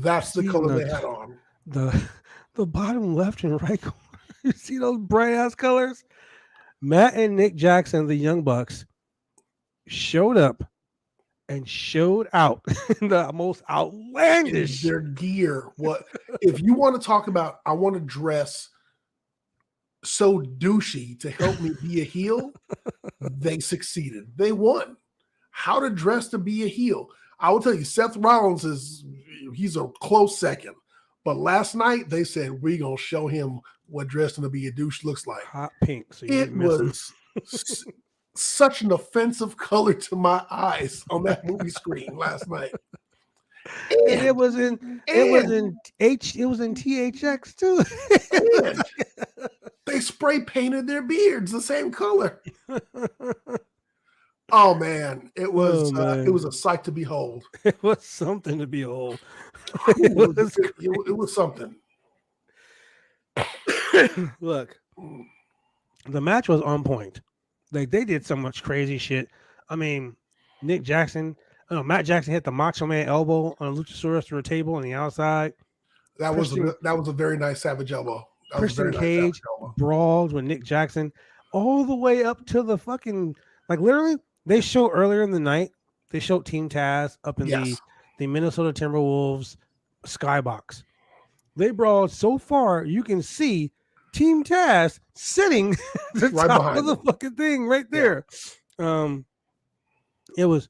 That's the color they had on. The bottom left and right corner. You see those bright ass colors? Matt and Nick Jackson, the Young Bucks, showed up and showed out in the most outlandish their gear. What if you want to talk about? I want to dress so douchey to help me be a heel. They succeeded. They won. How to dress to be a heel. I will tell you, Seth Rollins he's a close second. But last night they said we're gonna show him what dressing to be a douche looks like. Hot pink. So it was such an offensive color to my eyes on that movie screen last night. And it was in THX too. They spray painted their beards the same color. Oh man, it was a sight to behold. It was something to behold. It was something. Look, the match was on point. Like they did so much crazy shit. I mean, Nick Jackson, Matt Jackson hit the Macho Man elbow on a Luchasaurus through a table on the outside. That was a very nice Savage elbow. Christian Cage brawled with Nick Jackson all the way up to the fucking, like, literally, they show earlier in the night, they showed Team Taz up in the Minnesota Timberwolves skybox. They brawled so far you can see Team Taz sitting at the top of the fucking thing right there. Yeah. It was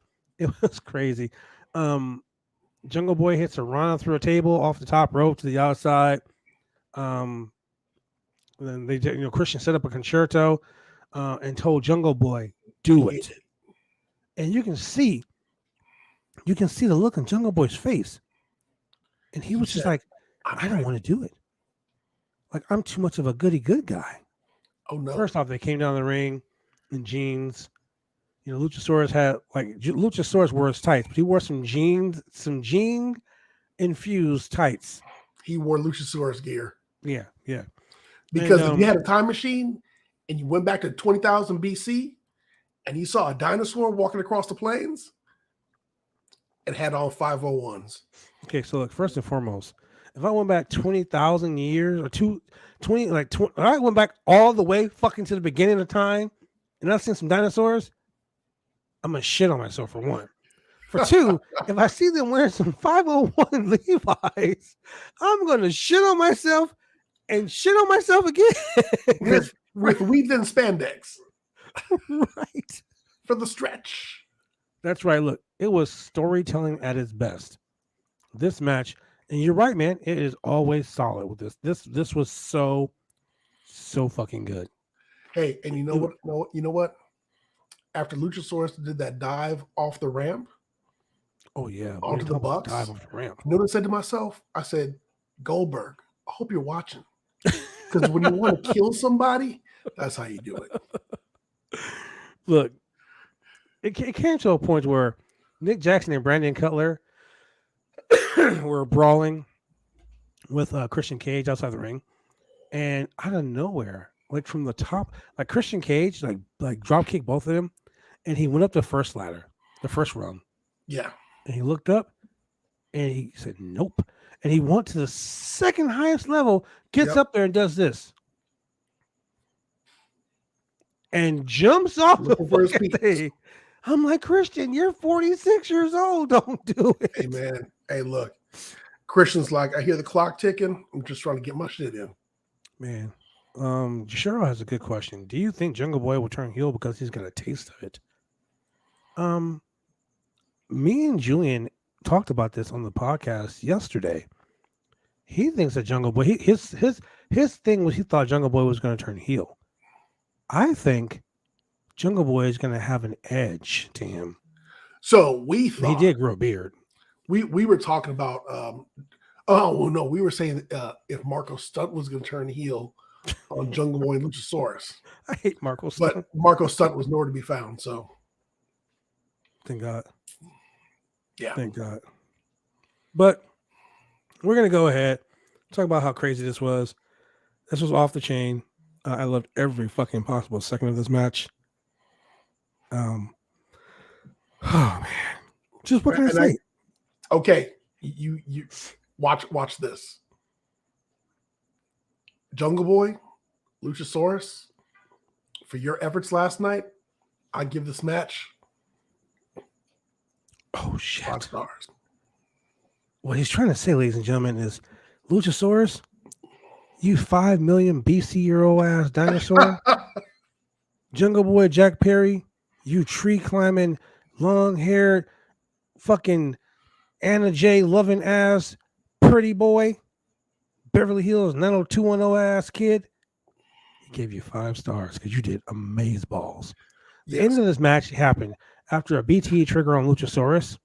crazy. Jungle Boy hits a run through a table off the top rope to the outside. Then they did, Christian set up a concerto and told Jungle Boy, do it. And you can see the look on Jungle Boy's face. And he was just like, I don't want to do it. Like, I'm too much of a goody good guy. Oh no. First off, they came down the ring in jeans. Luchasaurus wore his tights, but he wore some jean infused tights. He wore Luchasaurus gear. Yeah. Because if you had a time machine and you went back to 20,000 BC and you saw a dinosaur walking across the plains, it had all 501s. Okay, so look, first and foremost, if I went back 20,000 years or 20, I went back all the way fucking to the beginning of time and I've seen some dinosaurs, I'm going to shit on myself for one. For two, if I see them wearing some 501 Levi's, I'm going to shit on myself and shit on myself again. with weave and spandex. Right. For the stretch. That's right. Look, it was storytelling at its best. This match, and you're right, man, it is always solid with this. This was so fucking good. Hey, and you know what? After Luchasaurus did that dive off the ramp. Oh yeah. Onto the Bucks. Dive off the ramp. You know what I said to myself? I said, Goldberg, I hope you're watching. Because when you want to kill somebody, that's how you do it. Look, it came to a point where Nick Jackson and Brandon Cutler were brawling with Christian Cage outside the ring, and out of nowhere, like from the top, like Christian Cage, like drop kick both of them, and he went up the first ladder, the first rung. Yeah, and he looked up, and he said, "Nope." And he went to the second highest level, gets up there and does this. And jumps off the fucking thing. I'm like, Christian, you're 46 years old. Don't do it. Hey, man. Hey, look. Christian's like, I hear the clock ticking. I'm just trying to get my shit in. Man. Jashiro has a good question. Do you think Jungle Boy will turn heel because he's got a taste of it? Me and Julian talked about this on the podcast yesterday. He thinks that Jungle Boy, his thing was he thought Jungle Boy was going to turn heel. I think Jungle Boy is going to have an edge to him. So we thought he did grow a beard. We were talking about we were saying if Marco Stunt was going to turn heel on Jungle Boy and Luchasaurus. I hate Marco Stunt. But Marco Stunt was nowhere to be found. So thank God. Yeah. Thank God. But we're going to go ahead, talk about how crazy this was. This was off the chain. I loved every fucking possible second of this match. Oh man, just what can I say? Okay, you watch this. Jungle Boy, Luchasaurus, for your efforts last night, I give this match. Oh shit! 5 stars. What he's trying to say, ladies and gentlemen, is Luchasaurus, you 5 million BC year old ass dinosaur. Jungle Boy Jack Perry, you tree climbing, long haired, fucking Anna J loving ass, pretty boy, Beverly Hills 90210 ass kid. He gave you 5 stars because you did amazeballs. The end of this match happened after a BT trigger on Luchasaurus.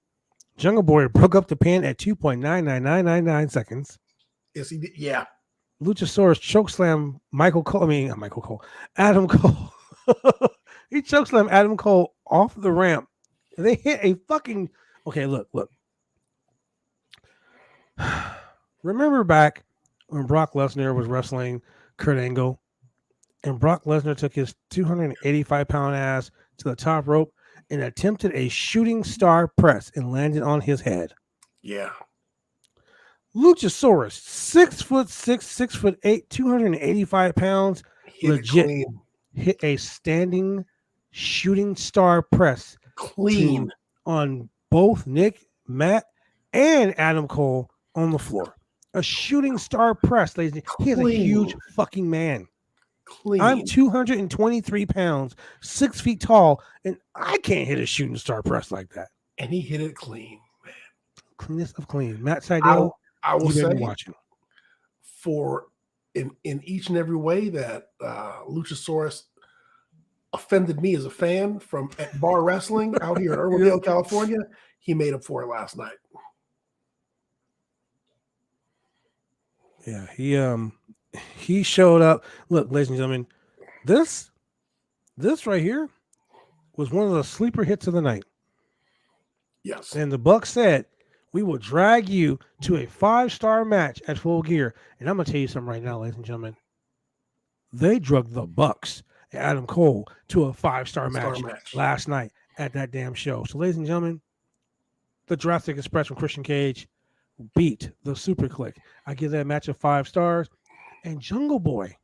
Jungle Boy broke up the pin at 2.99999 seconds. Yes, he did. Yeah. Luchasaurus chokeslam Adam Cole. He chokeslammed Adam Cole off the ramp. And they hit a fucking... Okay, look. Remember back when Brock Lesnar was wrestling Kurt Angle, and Brock Lesnar took his 285-pound ass to the top rope and attempted a shooting star press and landed on his head. Yeah. Luchasaurus, 6'6", 6'8", 285 pounds, legit hit a standing shooting star press clean on both Nick, Matt, and Adam Cole on the floor. A shooting star press, ladies. He is a huge fucking man. Clean. I'm 223 pounds, 6 feet tall, and I can't hit a shooting star press like that. And he hit it clean, man. Cleanest of clean. Matt Sydal, I will say, watching. For in each and every way that Luchasaurus offended me as a fan from at bar wrestling out here in Irwindale, California, he made up for it last night. Yeah, he showed up. Look, ladies and gentlemen, this right here was one of the sleeper hits of the night. Yes. And the Bucks said, we will drag you to a 5-star match at Full Gear. And I'm going to tell you something right now, ladies and gentlemen. They drugged the Bucks and Adam Cole to a 5-star match last night at that damn show. So, ladies and gentlemen, the Jurassic Express from Christian Cage beat the Super Click. I give that match a 5 stars. And Jungle Boy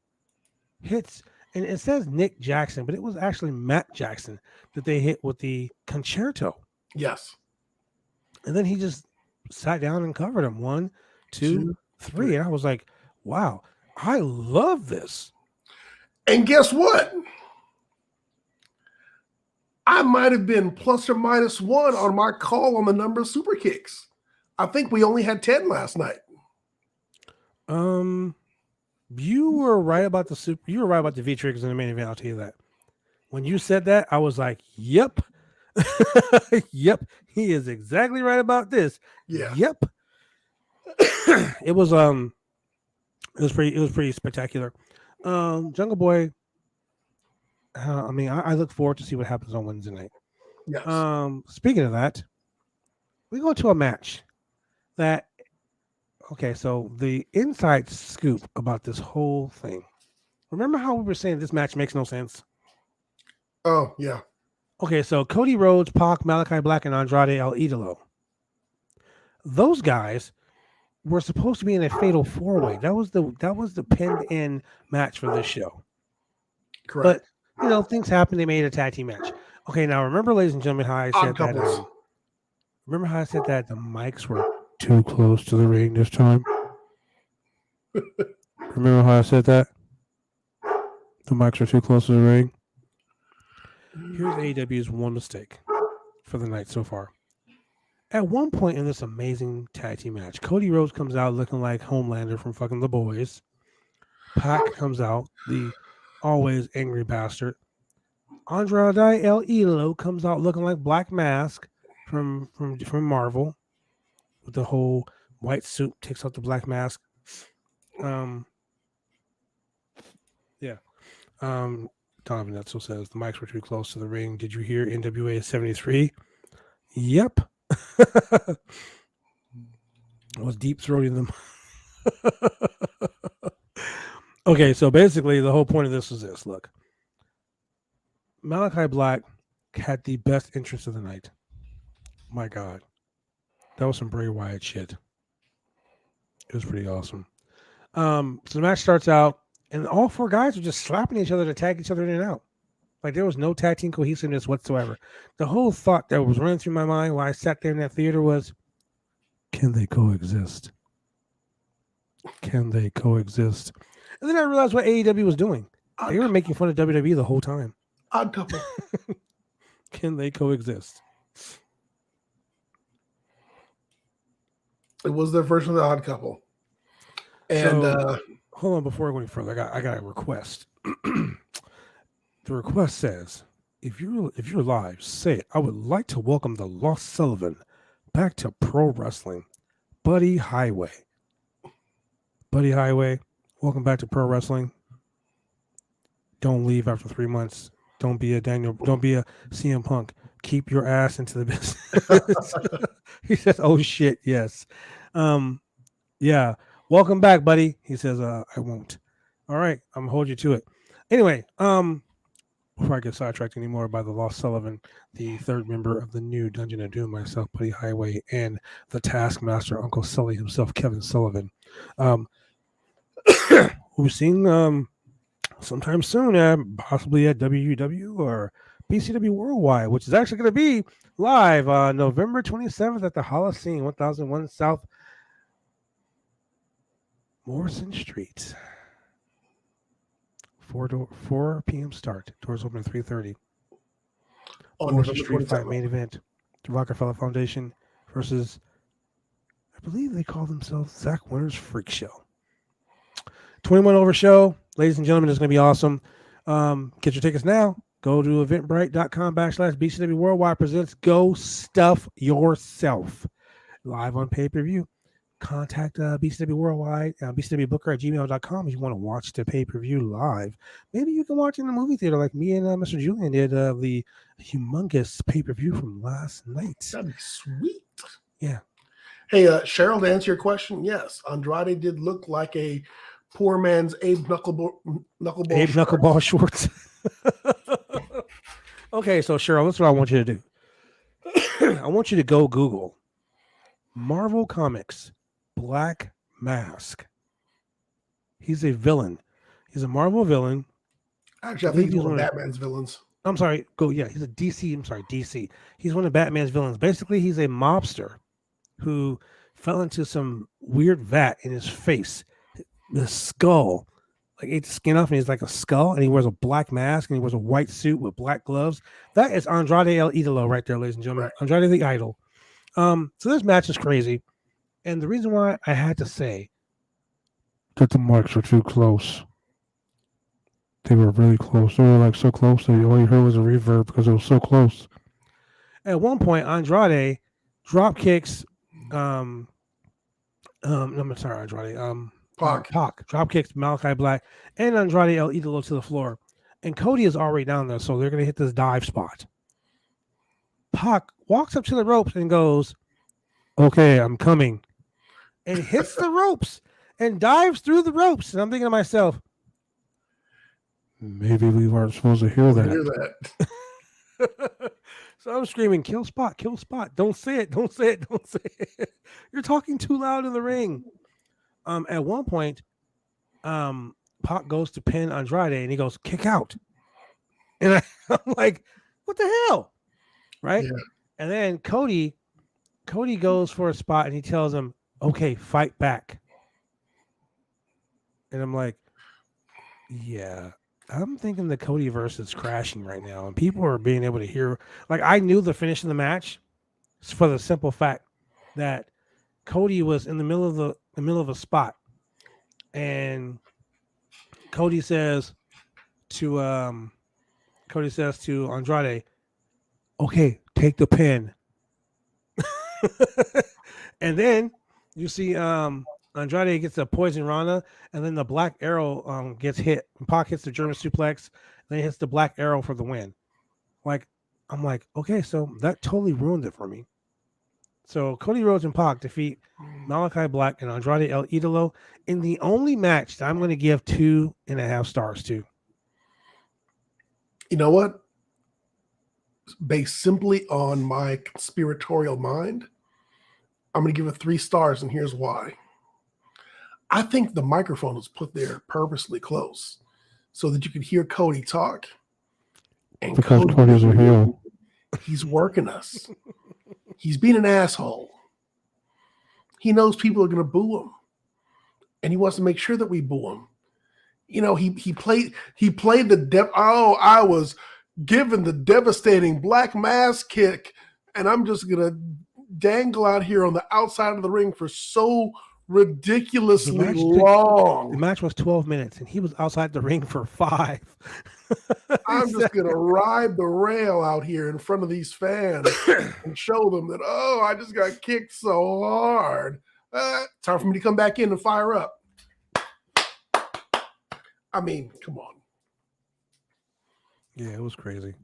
hits, and it says Nick Jackson, but it was actually Matt Jackson that they hit with the concerto. Yes. And then he just sat down and covered him. 1, 2, 3. And I was like, wow, I love this. And guess what? I might have been plus or minus 1 on my call on the number of super kicks. I think we only had 10 last night. You were right about the You were right about the V triggers in the main event. I'll tell you that. When you said that, I was like, "Yep, yep, he is exactly right about this." Yeah. Yep. It was pretty spectacular. Jungle Boy. I look forward to see what happens on Wednesday night. Yes. Speaking of that, we go to a match that. Okay, so the inside scoop about this whole thing. Remember how we were saying this match makes no sense? Oh, yeah. Okay, so Cody Rhodes, Pac, Malachi Black, and Andrade El Idolo. Those guys were supposed to be in a fatal 4-way. That was the pinned in match for this show. Correct. But things happened. They made a tag team match. Okay, now remember, ladies and gentlemen, how I said that. Remember how I said that the mics were too close to the ring this time? Remember how I said that? The mics are too close to the ring. Here's AEW's one mistake for the night so far. At one point in this amazing tag team match, Cody Rhodes comes out looking like Homelander from fucking The Boys. Pac comes out, the always angry bastard. Andrade El Idolo comes out looking like Black Mask from Marvel. With the whole white suit, takes off the black mask. Donovan Netzel says the mics were too close to the ring. Did you hear NWA 73? Yep. I was deep throating them. Okay, so basically the whole point of this is this. Look, Malachi Black had the best entrance of the night. My God. That was some Bray Wyatt shit. It was pretty awesome. So the match starts out, and all 4 guys are just slapping each other to tag each other in and out. Like there was no tag team cohesiveness whatsoever. The whole thought that was running through my mind while I sat there in that theater was, can they coexist? Can they coexist? And then I realized what AEW was doing. They were making fun of WWE the whole time. Odd couple. Can they coexist? It was their version of the Odd Couple. And hold on, before I go any further, I got a request. The request says, if you're live, say, I would like to welcome the Lost Sullivan back to pro wrestling. Buddy Highway. Buddy Highway, welcome back to pro wrestling. Don't leave after 3 months. Don't be a CM Punk. Keep your ass into the business. He says, oh shit, yes. Yeah. Welcome back, buddy. He says, I won't. All right, I'm gonna hold you to it. Anyway, before I get sidetracked anymore by the Lost Sullivan, the third member of the new Dungeon of Doom, myself, Buddy Highway, and the Taskmaster, Uncle Sully himself, Kevin Sullivan. We're seeing sometime soon, possibly at WUW or BCW Worldwide, which is actually going to be live on November 27th at the Holocene, 1001 South Morrison Street. 4 p.m. start. Doors open at 3:30. Morrison Street fight main event. The Rockefeller Foundation versus, I believe they call themselves Zach Winter's Freak Show. 21 over show. Ladies and gentlemen, it's going to be awesome. Get your tickets now. Go to eventbrite.com/BCW Worldwide presents Go Stuff Yourself. Live on pay-per-view. Contact BCW Worldwide, bcwbooker@gmail.com if you want to watch the pay-per-view live. Maybe you can watch it in the movie theater like me and Mr. Julian did the humongous pay-per-view from last night. That'd be sweet. Yeah. Hey, Cheryl, to answer your question, yes, Andrade did look like a poor man's Abe Knuckleball Schwartz. Okay, so Cheryl, that's what I want you to do. I want you to go Google Marvel Comics Black Mask. He's a villain. He's a Marvel villain. Actually, I think he's one of Batman's villains. I'm sorry. He's a DC. I'm sorry, DC. He's one of Batman's villains. Basically, he's a mobster who fell into some weird vat in his face. The skull, like ate the skin off, and he's like a skull, and he wears a black mask, and he wears a white suit with black gloves. That is Andrade El Idolo right there, ladies and gentlemen. Right. Andrade the Idol. So this match is crazy. And the reason why I had to say that the marks were too close. They were really close. They were like so close that all you heard was a reverb because it was so close. At one point, Andrade drop kicks. I'm sorry, Andrade. Pac drop kicks Malachi Black and Andrade El Idolo to the floor. And Cody is already down there, so they're going to hit this dive spot. Pac walks up to the ropes and goes, "Okay, I'm coming," and hits the ropes and dives through the ropes. And I'm thinking to myself, maybe we weren't supposed to hear that. So I'm screaming, "Kill Spot, kill Spot. Don't say it, don't say it, don't say it. You're talking too loud in the ring." At one point, Pac goes to pin Andrade and he goes, "Kick out." And I'm like, what the hell? Right? Yeah. And then Cody goes for a spot and he tells him, "Okay, fight back." And I'm like, yeah, I'm thinking the Cody verse is crashing right now. And people are being able to hear. Like, I knew the finish of the match for the simple fact that Cody was in the middle of a spot. And Cody says to Andrade, "Okay, take the pin." And then you see Andrade gets a poison Rana, and then the Black Arrow gets hit. And Pac hits the German suplex, then he hits the Black Arrow for the win. I'm like, okay, so that totally ruined it for me. So Cody Rhodes and Pac defeat Malachi Black and Andrade El Idolo in the only match that I'm going to give 2.5 stars to. You know what? Based simply on my conspiratorial mind, I'm going to give it 3 stars, and here's why. I think the microphone was put there purposely close so that you could hear Cody talk. And because Cody's a heel. He's working us. He's being an asshole. He knows people are going to boo him, and he wants to make sure that we boo him. You know, he played the I was given the devastating black mass kick, and I'm just going to dangle out here on the outside of the ring for so ridiculously long. The match was 12 minutes, and he was outside the ring for 5. I'm just going to ride the rail out here in front of these fans and show them that, I just got kicked so hard. Time for me to come back in and fire up. I mean, come on. Yeah, it was crazy.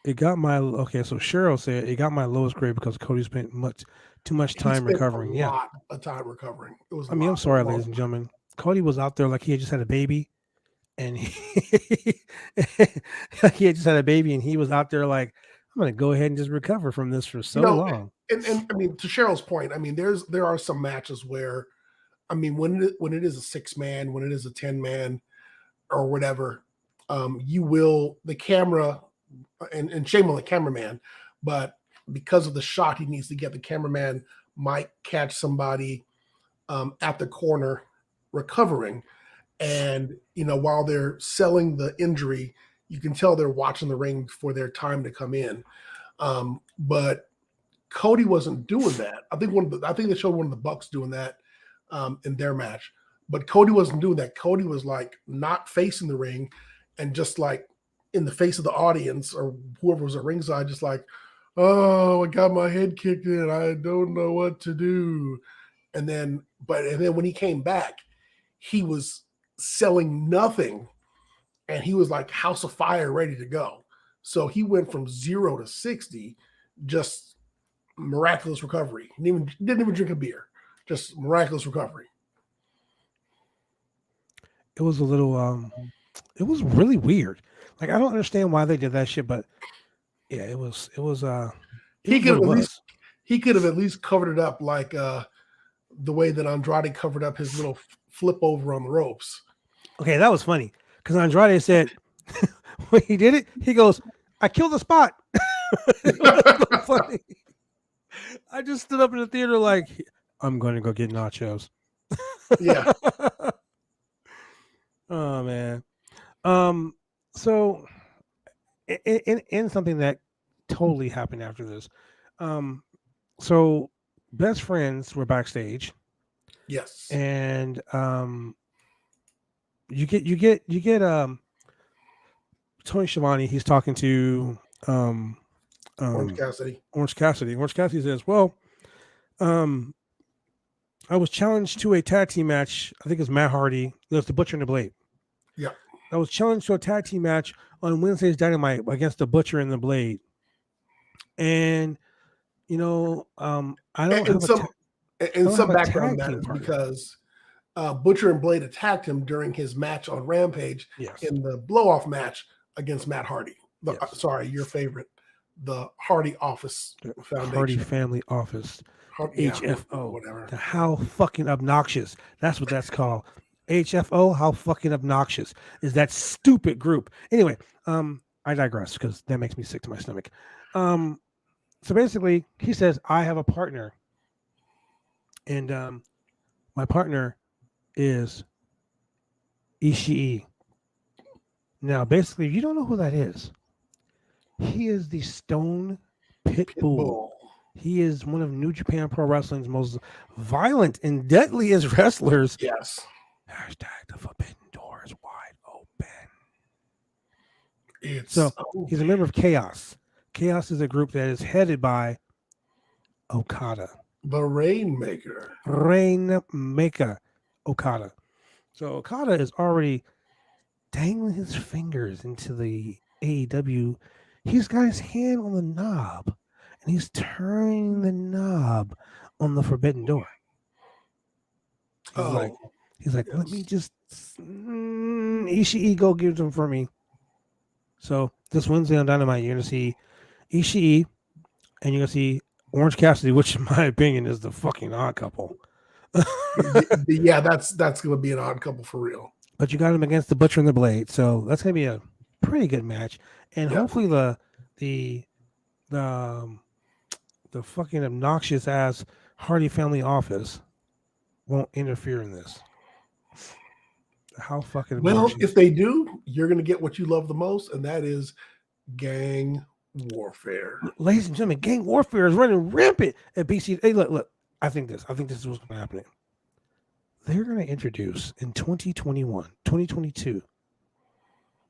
It got my so Cheryl said it got my lowest grade because Cody spent too much time recovering. A lot of time recovering. It was. I'm sorry, ladies and gentlemen. Cody was out there like he had just had a baby, and he had just had a baby, and he was out there like, I'm going to go ahead and just recover from this for so long. And I mean, to Cheryl's point, I mean, there are some matches where, I mean, when it is a 6-man, when it is a 10-man, or whatever, the camera, and shame on the cameraman, but because of the shot he needs to get, the cameraman might catch somebody at the corner recovering, and while they're selling the injury, you can tell they're watching the ring for their time to come in. But Cody wasn't doing that. I think they showed one of the Bucks doing that in their match, but Cody wasn't doing that. Cody was like not facing the ring and just like in the face of the audience or whoever was at ringside, just like, oh, I got my head kicked in. I don't know what to do. And then when he came back, he was selling nothing, and he was like House of Fire, ready to go. So he went from 0 to 60, just miraculous recovery. Didn't even drink a beer, just miraculous recovery. It was a little, it was really weird. Like, I don't understand why they did that shit, but yeah, it was. He could have at least covered it up like the way that Andrade covered up his little flip over on the ropes. Okay, that was funny because Andrade said when he did it, he goes, "I killed the spot." It was so funny. I just stood up in the theater like, I'm going to go get nachos. Yeah. Oh man. So in something that totally happened after this. So best friends were backstage. Yes. And you get Tony Schiavone, he's talking to Orange Cassidy. Orange Cassidy says, well, I was challenged to a tag team match. I think it's Matt Hardy. There's the Butcher and the Blade. Yeah. I was challenged to a tag team match on Wednesday's Dynamite against the Butcher and the Blade. And, I don't have some background matters because Butcher and Blade attacked him during his match on Rampage in the blow-off match against Matt Hardy. Sorry, your favorite, the Hardy Office Foundation. Hardy Family Office. HFO. Whatever. How fucking obnoxious. That's what that's called. HFO, how fucking obnoxious is that stupid group. Anyway, I digress because that makes me sick to my stomach. So basically, he says, I have a partner. And my partner is Ishii. Now, basically, if you don't know who that is, he is the Stone Pitbull. He is one of New Japan Pro Wrestling's most violent and deadliest wrestlers. Yes. Hashtag the forbidden door is wide open. He's a member of Chaos. Chaos is a group that is headed by Okada. The Rainmaker Okada. So Okada is already dangling his fingers into the AEW. He's got his hand on the knob, and he's turning the knob on the forbidden door. He's like, let me just Ishii go give them for me. So this Wednesday on Dynamite, you're gonna see Ishii, and you're gonna see Orange Cassidy, which in my opinion is the fucking odd couple. Yeah, that's gonna be an odd couple for real. But you got him against the Butcher and the Blade, so that's gonna be a pretty good match. And hopefully the fucking obnoxious ass Hardy Family Office won't interfere in this. How fucking obnoxious. Well, if they do, you're gonna get what you love the most, and that is gang warfare. Ladies and gentlemen, gang warfare is running rampant at BC. Hey, look. I think this is what's going to happen. They're going to introduce in 2022,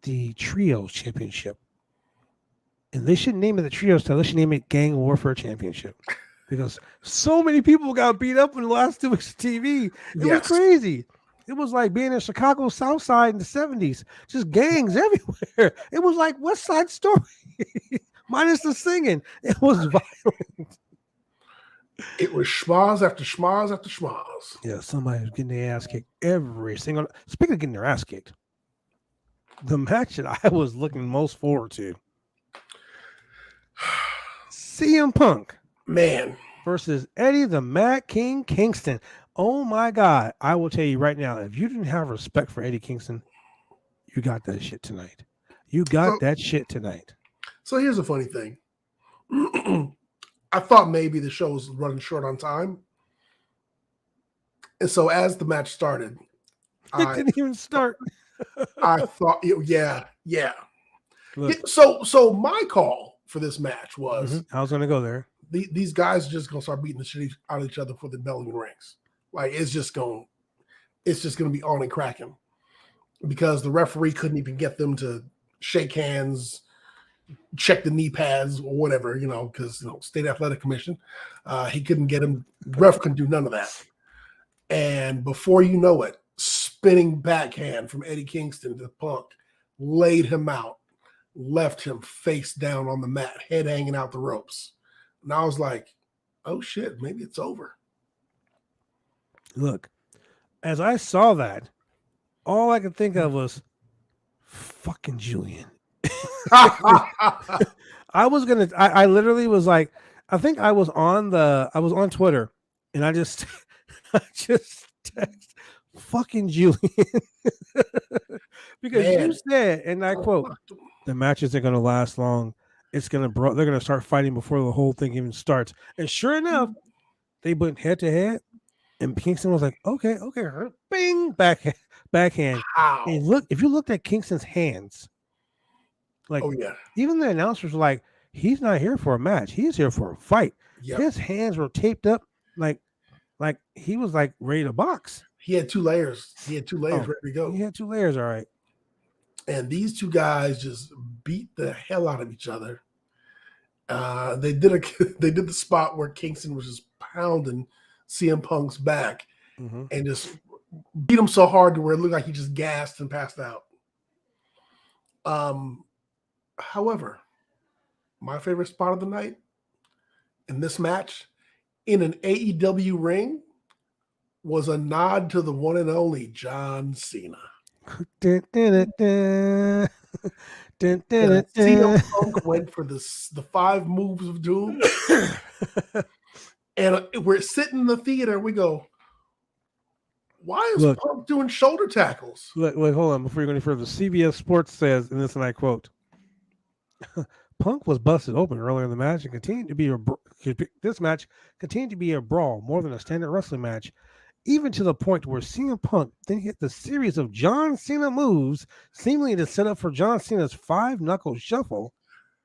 the Trios Championship. And they shouldn't name it the Trios title. They should name it Gang Warfare Championship. Because so many people got beat up in the last 2 weeks of TV. It was crazy. It was like being in Chicago South Side in the 70s. Just gangs everywhere. It was like West Side Story. Minus the singing. It was violent. It was schmoz after schmoz after schmoz. Yeah, somebody was getting their ass kicked every single. Speaking of getting their ass kicked, the match that I was looking most forward to. CM Punk versus Eddie the Mad King Kingston. Oh my God. I will tell you right now, if you didn't have respect for Eddie Kingston, you got that shit tonight. That shit tonight. So here's a funny thing. I thought maybe the show was running short on time. And so as the match started, it didn't even start. I thought, yeah. Look, so my call for this match was I was going to go there. These guys are just going to start beating the shit out of each other for the bell and rings. Like it's just going to be on and cracking because the referee couldn't even get them to shake hands, check the knee pads or whatever, because State Athletic Commission, he couldn't get him. Ref couldn't do none of that. And before you know it, spinning backhand from Eddie Kingston to Punk laid him out, left him face down on the mat, head hanging out the ropes. And I was like, oh shit, maybe it's over. Look, as I saw that, all I could think of was fucking Julian. I literally was like, I think I was on Twitter and I just text fucking Julian because you said, and I quote, the match isn't going to last long. They're going to start fighting before the whole thing even starts. And sure enough, they went head to head and Kingston was like, okay, bing, backhand. How? And look, if you looked at Kingston's hands, like, even the announcers were like, he's not here for a match. He's here for a fight. Yep. His hands were taped up like he was like ready to box. He had 2 layers. Ready to go. He had 2 layers, all right. And these 2 guys just beat the hell out of each other. They did the spot where Kingston was just pounding CM Punk's back and just beat him so hard to where it looked like he just gasped and passed out. However, my favorite spot of the night in this match in an AEW ring was a nod to the one and only John Cena. CM Punk went for the 5 moves of doom. And we're sitting in the theater. We go, why is Punk doing shoulder tackles? Wait, hold on. Before you go any further, CBS Sports says, and this and I quote, Punk was busted open earlier in the match and continued to be this match continued to be a brawl more than a standard wrestling match, even to the point where CM Punk then hit the series of John Cena moves, seemingly to set up for John Cena's 5-knuckle shuffle,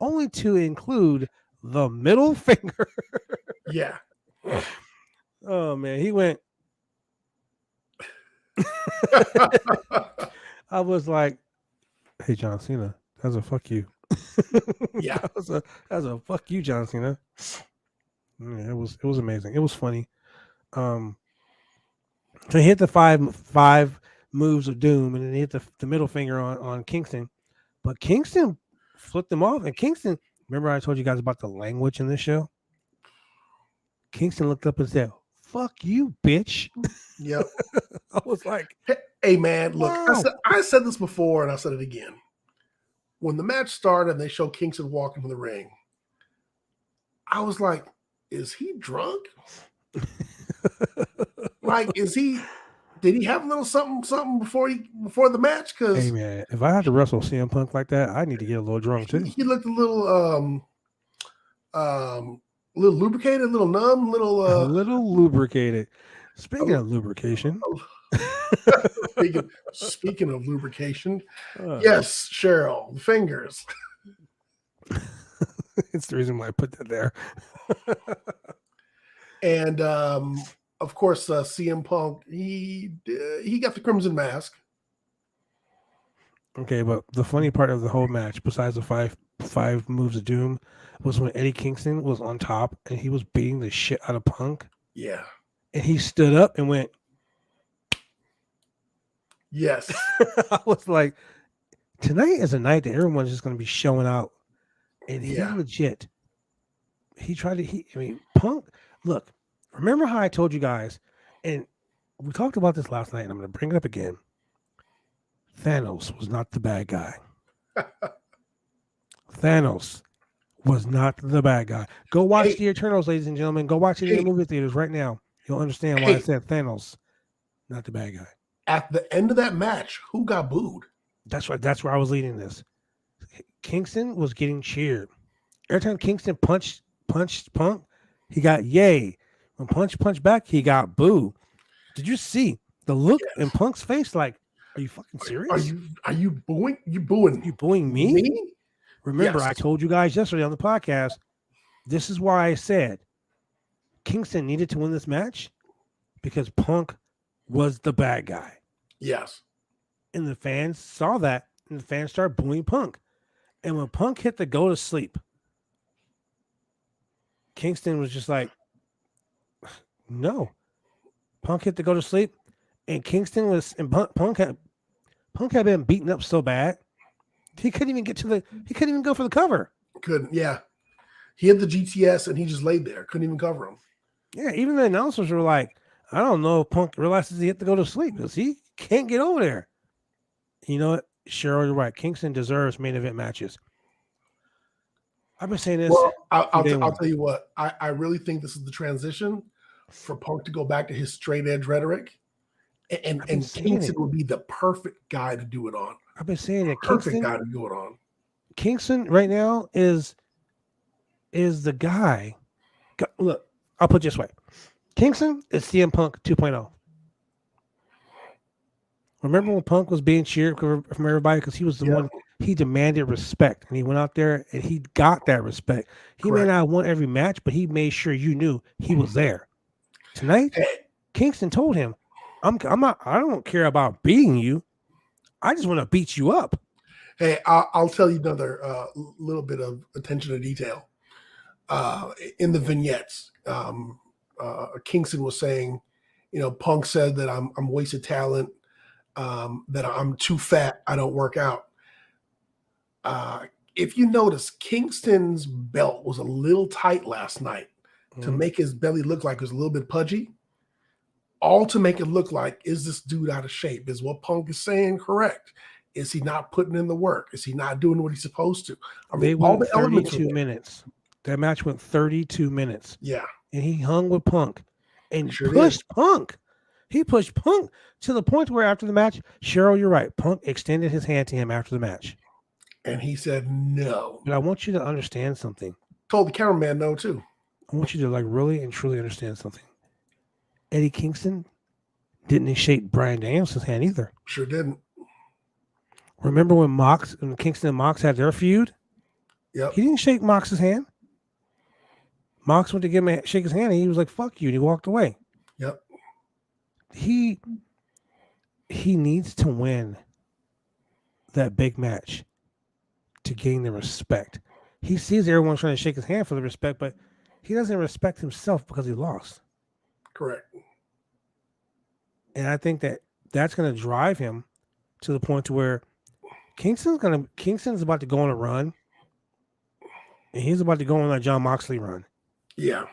only to include the middle finger. Yeah. Oh man, he went. I was like, "Hey, John Cena, that's a fuck you." Yeah, that's a fuck you, John Cena. Yeah, it was amazing. It was funny. So he hit the five moves of doom, and then he hit the middle finger on Kingston, but Kingston flipped him off. And Kingston, remember I told you guys about the language in this show? Kingston looked up and said, "Fuck you, bitch." Yep. I was like, "Hey man, look, wow." I said this before, and I said it again. When the match started and they showed Kingston walking to the ring, I was like, "Is he drunk? Like, did he have a little something before the match?" Because hey man, if I had to wrestle CM Punk like that, I need to get a little drunk too. He looked a little lubricated, a little numb, a little lubricated. Speaking of lubrication. Speaking of lubrication, yes, Cheryl, the fingers. It's the reason why I put that there. And of course, CM Punk, he got the Crimson Mask. Okay, but the funny part of the whole match, besides the five moves of doom, was when Eddie Kingston was on top and he was beating the shit out of Punk. Yeah. And he stood up and went, yes. I was like, tonight is a night that everyone's just going to be showing out. And he legit, Punk, look, remember how I told you guys, and we talked about this last night, and I'm going to bring it up again. Thanos was not the bad guy. Thanos was not the bad guy. Go watch the Eternals, ladies and gentlemen. Go watch it in the movie theaters right now. You'll understand why I said Thanos, not the bad guy. At the end of that match, who got booed? That's right. That's where I was leading this. Kingston was getting cheered. Every time Kingston punched Punk, he got yay. When Punch punched back, he got boo. Did you see the look in Punk's face? Like, are you fucking serious? Are you booing? You booing? You booing me? Remember, I told you guys yesterday on the podcast. This is why I said Kingston needed to win this match because Punk was the bad guy. Yes. And the fans saw that, and the fans started booing Punk. And when Punk hit the go to sleep, Kingston was just like, no. Punk hit the go to sleep, and Kingston was, and Punk had been beaten up so bad, he couldn't even go for the cover. Couldn't, yeah. He had the GTS, and he just laid there. Couldn't even cover him. Yeah, even the announcers were like, I don't know if Punk realizes he had to go to sleep because he can't get over there. You know what? Cheryl, you're right. Kingston deserves main event matches. I've been saying this. Well, I'll tell you what. I really think this is the transition for Punk to go back to his straight edge rhetoric. And Kingston would be the perfect guy to do it on. I've been saying that Perfect guy to do it on. Kingston right now is the guy. Look, I'll put it this way. Kingston is CM Punk 2.0. Remember when Punk was being cheered from everybody because he was the one, he demanded respect, and he went out there and he got that respect. He may not have won every match, but he made sure you knew he was there. Tonight, Kingston told him, I don't care about beating you. I just want to beat you up. Hey, I'll tell you another little bit of attention to detail. In the vignettes, Kingston was saying, Punk said that I'm wasted talent, that I'm too fat, I don't work out. If you notice, Kingston's belt was a little tight last night to make his belly look like it was a little bit pudgy. All to make it look like, is this dude out of shape? Is what Punk is saying correct? Is he not putting in the work? Is he not doing what he's supposed to? I mean, all the elements 32 minutes. That match went 32 minutes. Yeah. And he hung with Punk and pushed Punk. He pushed Punk to the point where after the match, Cheryl, you're right. Punk extended his hand to him after the match. And he said no. But I want you to understand something. Told the cameraman no, too. I want you to really and truly understand something. Eddie Kingston didn't shake Bryan Danielson's hand either. Sure didn't. Remember when Kingston and Mox had their feud? Yep. He didn't shake Mox's hand. Mox went to shake his hand, and he was like, fuck you, and he walked away. Yep. He needs to win that big match to gain the respect. He sees everyone trying to shake his hand for the respect, but he doesn't respect himself because he lost. Correct. And I think that's going to drive him to the point to where Kingston's about to go on a run, and he's about to go on that John Moxley run. Yeah.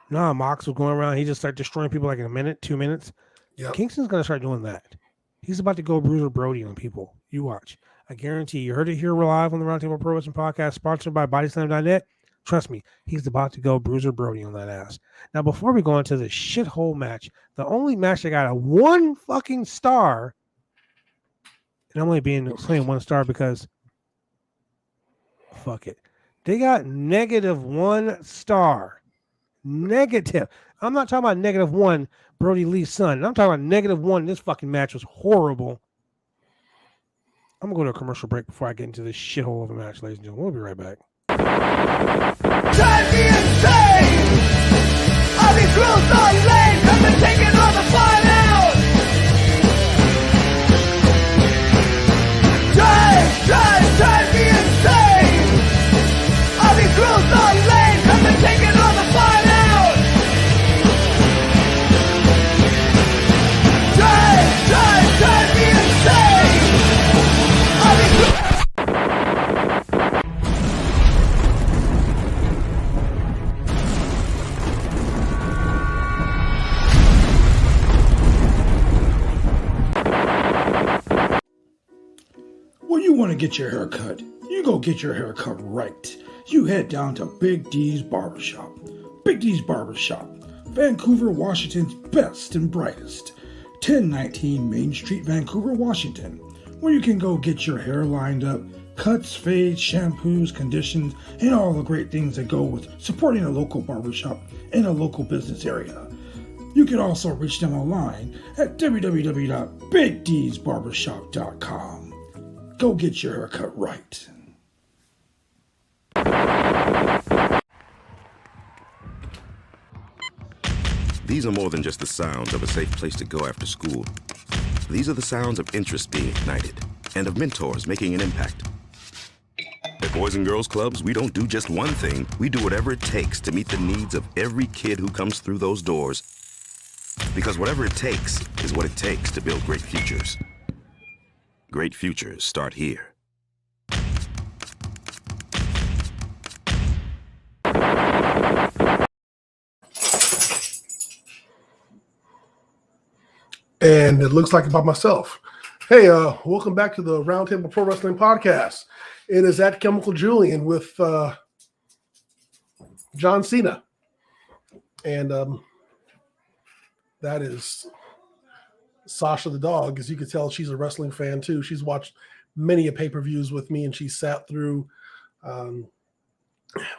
No, Mox was going around. He just started destroying people like in a minute, 2 minutes. Yeah. Kingston's going to start doing that. He's about to go Bruiser Brody on people. You watch. I guarantee you heard it here live on the Roundtable Pro Wrestling Podcast, sponsored by BodySlam.net. Trust me, he's about to go Bruiser Brody on that ass. Now, before we go into the shithole match, the only match that got a 1 fucking star, and I'm only saying 1 star because fuck it. They got -1 star. Negative. I'm not talking about -1, Brody Lee's son. I'm talking about -1. This fucking match was horrible. I'm going to go to a commercial break before I get into this shithole of a match, ladies and gentlemen. We'll be right back. Drive me insane! All these rules are lame, have been taking all the fun out! Drive me insane! All these rules are lame, have been taking all the fun out! Drive me insane! All these rules... you want to get your hair cut, you go get your hair cut right. You head down to Big D's Barbershop. Big D's Barbershop, Vancouver, Washington's best and brightest. 1019 Main Street, Vancouver, Washington, where you can go get your hair lined up, cuts, fades, shampoos, conditions, and all the great things that go with supporting a local barbershop in a local business area. You can also reach them online at www.bigdsbarbershop.com. Go get your haircut right. These are more than just the sounds of a safe place to go after school. These are the sounds of interest being ignited and of mentors making an impact. At Boys and Girls Clubs, we don't do just one thing. We do whatever it takes to meet the needs of every kid who comes through those doors. Because whatever it takes is what it takes to build great futures. Great futures start here. And it looks like by myself. Hey, welcome back to the Roundtable Pro Wrestling Podcast. It is at Chemical Julian with John Cena. And that is Sasha the dog. As you can tell, she's a wrestling fan too. She's watched many pay-per-views with me, and she sat through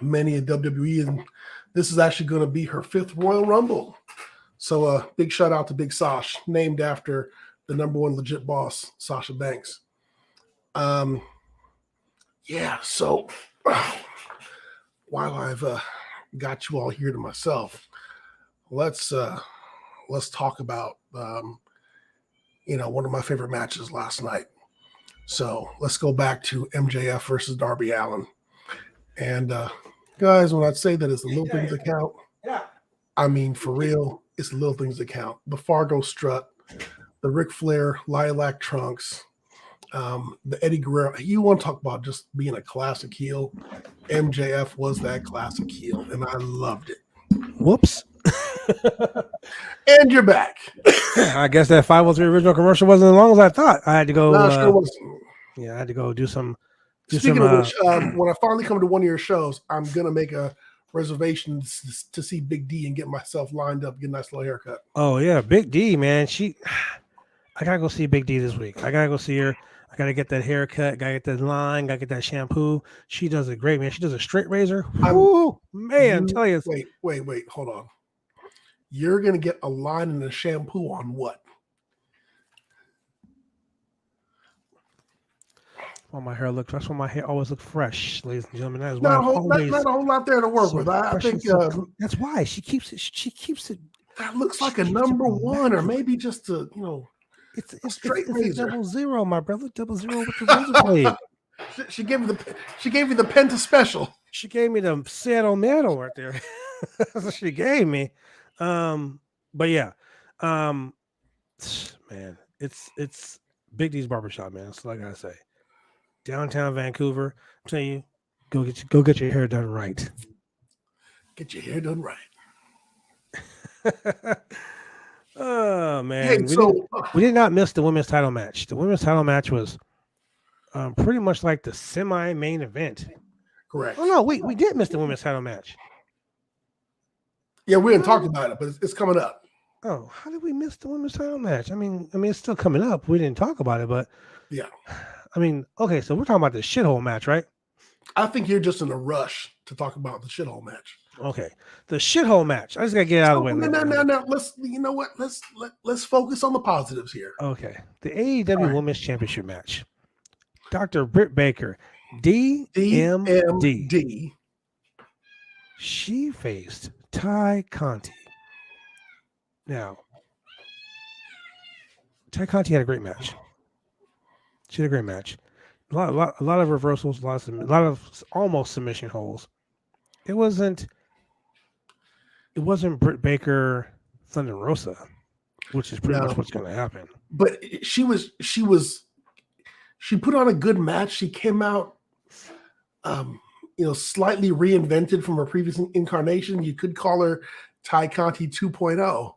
many a WWE. And this is actually going to be her 5th Royal Rumble. So big shout out to Big Sash, named after the #1 legit boss, Sasha Banks. Yeah, so while I've got you all here to myself, let's talk about one of my favorite matches last night. So let's go back to MJF versus Darby Allen. And guys, when I say that it's the little things that count, I mean for real. It's the little things that count. The Fargo strut, the Ric Flair lilac trunks, the Eddie Guerrero. You want to talk about just being a classic heel? MJF was that classic heel, and I loved it. Whoops. And you're back. I guess that 503 original commercial wasn't as long as I thought. I had to go. Sure wasn't. Yeah, I had to go do some. Speaking of which, when I finally come to one of your shows, I'm gonna make a reservations to see Big D and get myself lined up, get a nice little haircut. Oh yeah, Big D, man. I gotta go see Big D this week. I gotta go see her. I gotta get that haircut. Gotta get that line. Gotta get that shampoo. She does it great, man. She does a straight razor. Woo, man, tell you. Wait, hold on. You're gonna get a line and a shampoo on what? My hair looks. That's why my hair always look fresh, ladies and gentlemen. That is not why not a whole lot there to work with. I think that's why she keeps it. She keeps it. That looks like a #1, or maybe just a It's straight razor. 00, my brother. 00 with the razor blade. She gave me the Penta Special. She gave me the Saddle Metal right there. That's what she gave me. But yeah, man, it's Big D's Barbershop, man. That's like I say. Downtown Vancouver. I'm telling you, go get your hair done right. Get your hair done right. Oh man, hey, we did not miss the women's title match. The women's title match was pretty much like the semi-main event. Correct. Oh no, we did miss the women's title match. Yeah, we didn't talk about it, but it's coming up. Oh, how did we miss the women's title match? I mean, it's still coming up. We didn't talk about it, but yeah. I mean, okay, so we're talking about the shithole match, right? I think you're just in a rush to talk about the shithole match. Okay, the shithole match. I just gotta get out of the way. No. Let's focus on the positives here. Okay, the AEW Women's Championship match. Dr. Britt Baker, DMD. She faced Ty Conti. Now, Ty Conti had a great match. She had a great match. A lot of reversals, a lot of almost submission holds. It wasn't Britt Baker Thunder Rosa, which is pretty much what's going to happen. But she put on a good match. She came out, slightly reinvented from her previous incarnation. You could call her Ty Conti 2.0.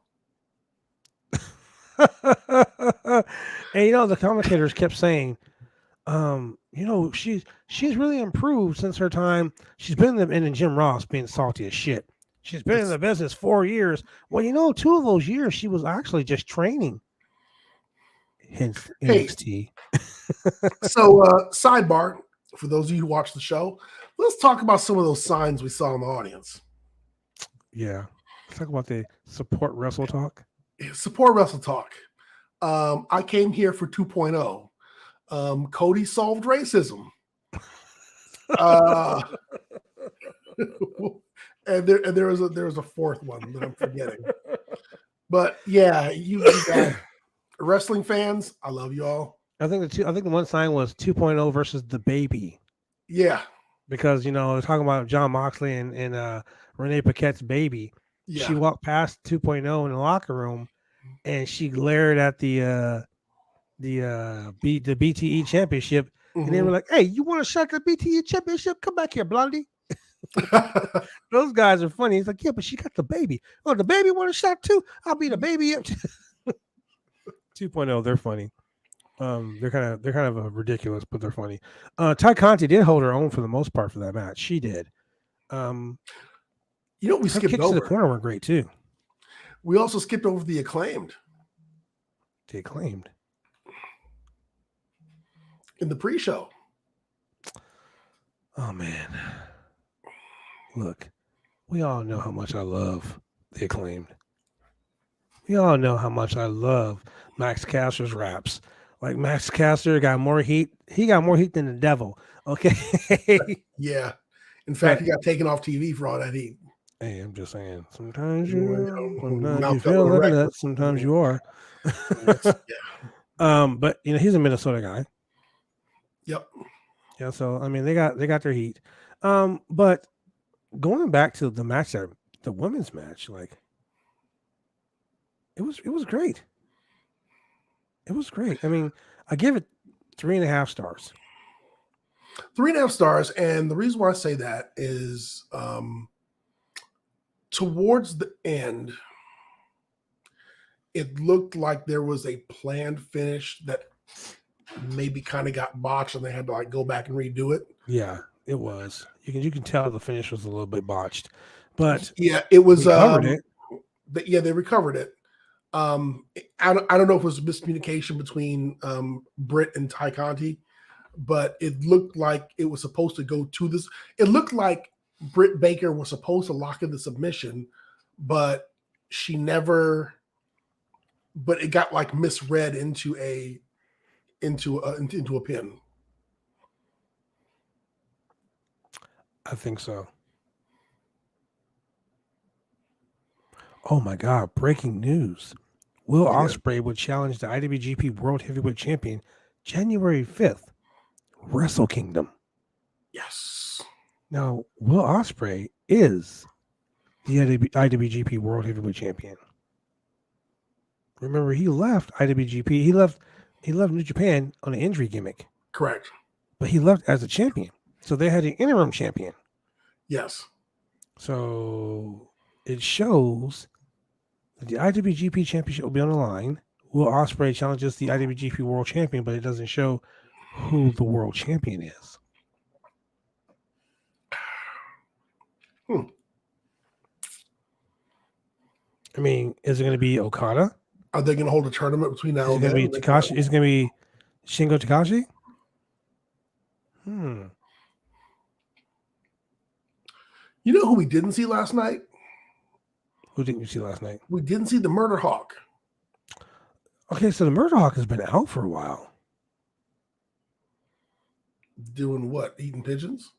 And the commentators kept saying, She's really improved since her time. She's been in Jim Ross being salty as shit. She's been in the business 4 years. Well, 2 of those years she was actually just training. Hence NXT. So, sidebar for those of you who watch the show, let's talk about some of those signs we saw in the audience. Yeah, let's talk about the support wrestle talk. Support wrestle talk. I came here for 2.0. Cody solved racism. And there was a fourth one that I'm forgetting. But yeah, you got wrestling fans. I love you all. I think the one sign was 2.0 versus the baby. Yeah, because they're talking about John Moxley and Renee Paquette's baby. yeah. She walked past 2.0 in the locker room, and she glared at the BTE championship, and they were like, "Hey, you want to shut the BTE championship? Come back here, Blondie." Those guys are funny. He's like, "Yeah, but she got the baby. Oh, the baby want a shot too? I'll be the baby." 2.0, they're funny. They're kind of ridiculous, but they're funny. Ty Conti did hold her own for the most part for that match. She did. We skipped kicks over. to the corner were great too. We also skipped over the Acclaimed. The Acclaimed In the pre-show. Oh man, look, we all know how much I love the Acclaimed. We all know how much I love Max Caster's raps. Like Max Caster got more heat. He got more heat than the devil. Okay. Yeah. In fact, he got taken off TV for all that heat. Hey, I'm just saying. Sometimes you Mouth feel up like erect. that. Sometimes you are. Yeah. But he's a Minnesota guy. Yep. Yeah. So I mean, they got their heat. But going back to the match, the women's match, like it was great. It was great. I mean, I give it 3.5 stars. 3.5 stars. And the reason why I say that is towards the end, it looked like there was a planned finish that maybe kind of got botched and they had to go back and redo it. Yeah, it was. You can tell the finish was a little bit botched. But yeah, it was recovered it. They recovered it. I don't know if it was a miscommunication between Britt and Ty Conti, but it looked like it was supposed to go to this. It looked like Britt Baker was supposed to lock in the submission, but she never. But it got misread into a pin. I think so. Oh my God! Breaking news: Will Ospreay would challenge the IWGP World Heavyweight Champion January 5th, Wrestle Kingdom. Yes. Now, Will Ospreay is the IWGP World Heavyweight Champion. Remember, he left IWGP. He left New Japan on an injury gimmick. Correct. But he left as a champion. So they had an interim champion. Yes. So it shows that the IWGP Championship will be on the line. Will Ospreay challenges the IWGP World Champion, but it doesn't show who the World Champion is. I mean, is it going to be Okada? Are they going to hold a tournament between now and then? Is it going to be Takashi? Is it going to be Shingo Takashi? You know who we didn't see last night? Who didn't you see last night? We didn't see the Murder Hawk. Okay, so the Murder Hawk has been out for a while. Doing what? Eating pigeons?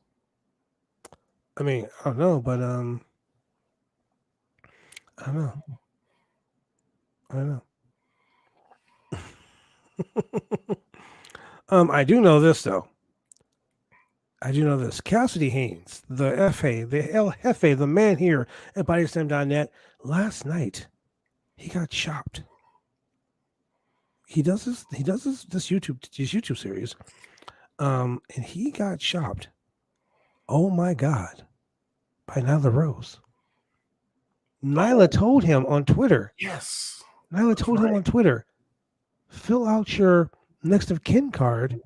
I mean, I don't know, but I don't know. I do know this though. Cassidy Haynes, the FA, the El Jefe, the man here at BodySlam.net, last night he got chopped. He does this YouTube series. And he got chopped. Oh my God. By Nyla Rose. Nyla told him on Twitter. Yes. Nyla told him on Twitter, fill out your next of kin card,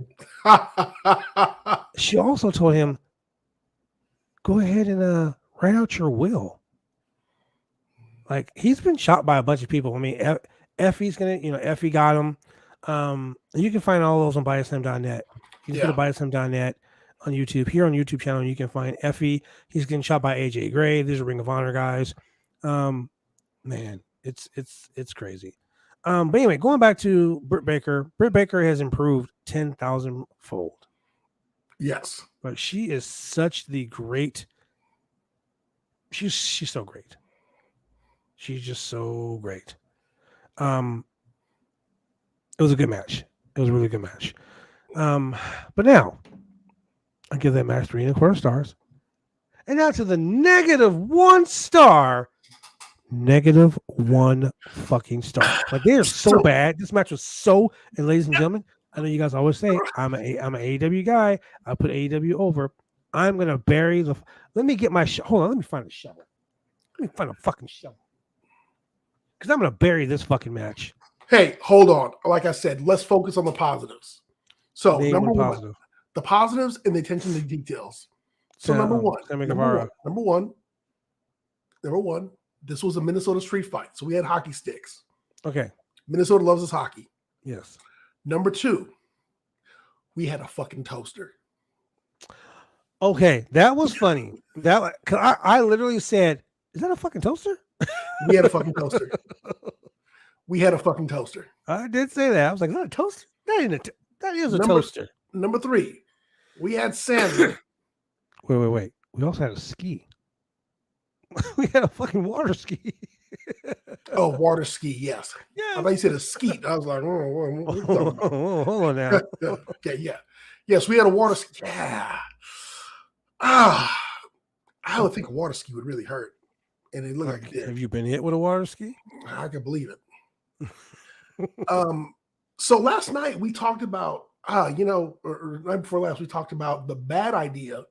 she also told him, go ahead and write out your will. Like, he's been shot by a bunch of people. I mean, Effie's gonna, Effie got him. You can find all those on biasm.net. You can go to biasm.net on YouTube. Here on YouTube channel, you can find Effie. He's getting shot by AJ Gray. These are Ring of Honor guys. Man, it's crazy. But anyway, going back to Britt Baker. Britt Baker has improved 10,000 fold. Yes. But she is such the great. She's so great. She's just so great. It was a good match. It was a really good match. But now I give that match 3.25 stars. And now to the -1 star. -1 fucking star. Like, they are so bad. This match was so. And ladies and gentlemen, I know you guys always say I'm an AEW guy. I put AEW over. I'm gonna bury the. Let me get my. Hold on. Let me find a shovel. Let me find a fucking shovel. Because I'm gonna bury this fucking match. Hey, hold on. Like I said, let's focus on the positives. So number one, the positives and the attention to details. So number one. This was a Minnesota street fight, so we had hockey sticks. Okay. Minnesota loves its hockey. Yes. Number 2, we had a fucking toaster. Okay, that was funny. That, cause I literally said, "Is that a fucking toaster?" We had a fucking toaster. We had a fucking toaster. I did say that. I was like, "Is that a toaster? That is a toaster." Number 3, we had Sandra. Wait. We also had a ski. We had a fucking water ski. Oh, water ski, yes. Yeah. I thought you said a skeet. I was like, hold on now. Okay, yeah. Yes, we had a water ski. Yeah. I would think a water ski would really hurt. And it looked like it did. Have you been hit with a water ski? I can believe it. So last night we talked about, or night before last, we talked about the bad idea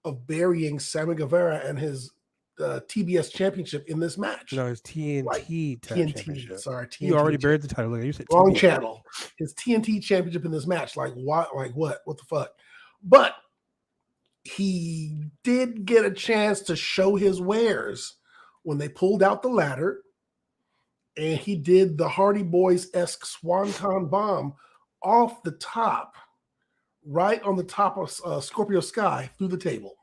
of burying Sammy Guevara and his TBS championship in this match. No, his TNT championship. Sorry, TNT. You already buried the title. Look, you said wrong TBS. channel. His TNT championship in this match. Like what? Like what? What the fuck? But he did get a chance to show his wares when they pulled out the ladder, and he did the Hardy Boys-esque Swanton bomb off the top, right on the top of Scorpio Sky through the table.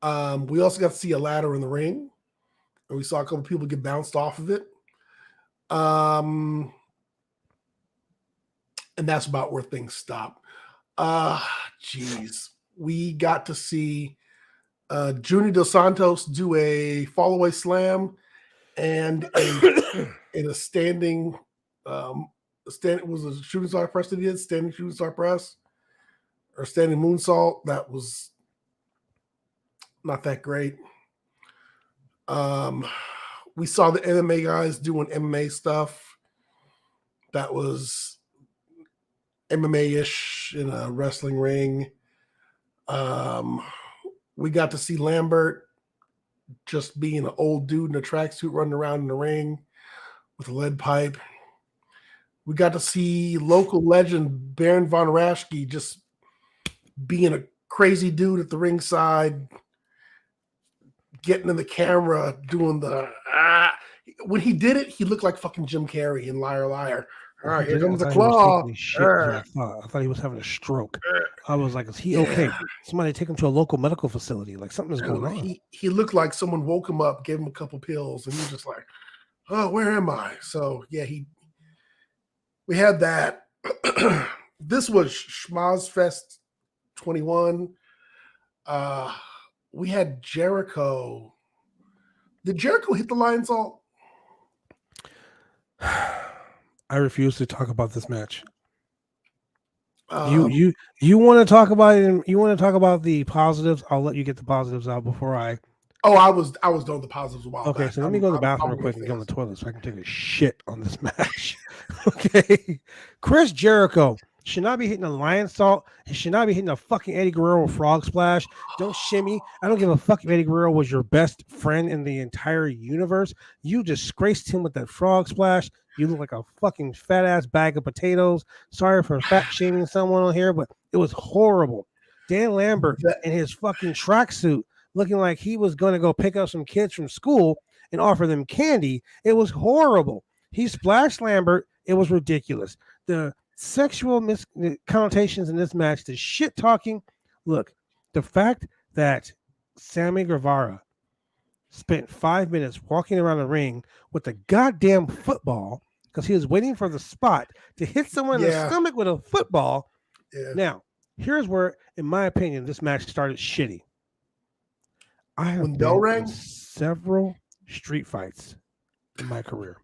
We also got to see a ladder in the ring, and we saw a couple people get bounced off of it. And that's about where things stop. Jeez. We got to see Junior Dos Santos do a fall-away slam and a standing was a shooting star press that he did, standing shooting star press or standing moonsault. That was not that great. We saw the MMA guys doing MMA stuff. That was MMA-ish in a wrestling ring. We got to see Lambert just being an old dude in a tracksuit running around in the ring with a lead pipe. We got to see local legend Baron Von Raschke just being a crazy dude at the ringside, getting in the camera, doing the when he did it, he looked like fucking Jim Carrey in Liar Liar. All right, here comes the claw. I thought he was having a stroke. I was like, is he okay? Somebody take him to a local medical facility. Like, something's going on. He looked like someone woke him up, gave him a couple pills, and he was just like, oh, where am I? So, yeah, we had that. This was Schmozfest 21. We had Jericho. Did Jericho hit the Lionsault? I refuse to talk about this match. You want to talk about it? And you want to talk about the positives? I'll let you get the positives out before I. Oh, I was done with the positives a while Okay, back. so let me go to the bathroom real quick and get on the toilet so I can take a shit on this match. Okay, Chris Jericho should not be hitting a lion salt. He should not be hitting a fucking Eddie Guerrero frog splash. Don't shimmy. I don't give a fuck if Eddie Guerrero was your best friend in the entire universe. You disgraced him with that frog splash. You look like a fucking fat ass bag of potatoes. Sorry for fat shaming someone on here, but it was horrible. Dan Lambert in his fucking tracksuit looking like he was going to go pick up some kids from school and offer them candy. It was horrible. He splashed Lambert. It was ridiculous. The sexual connotations in this match, the shit talking. Look, the fact that Sammy Guevara spent 5 minutes walking around the ring with a goddamn football because he was waiting for the spot to hit someone in the stomach with a football. Yeah. Now, here's where, in my opinion, this match started shitty. I have been in several street fights in my career.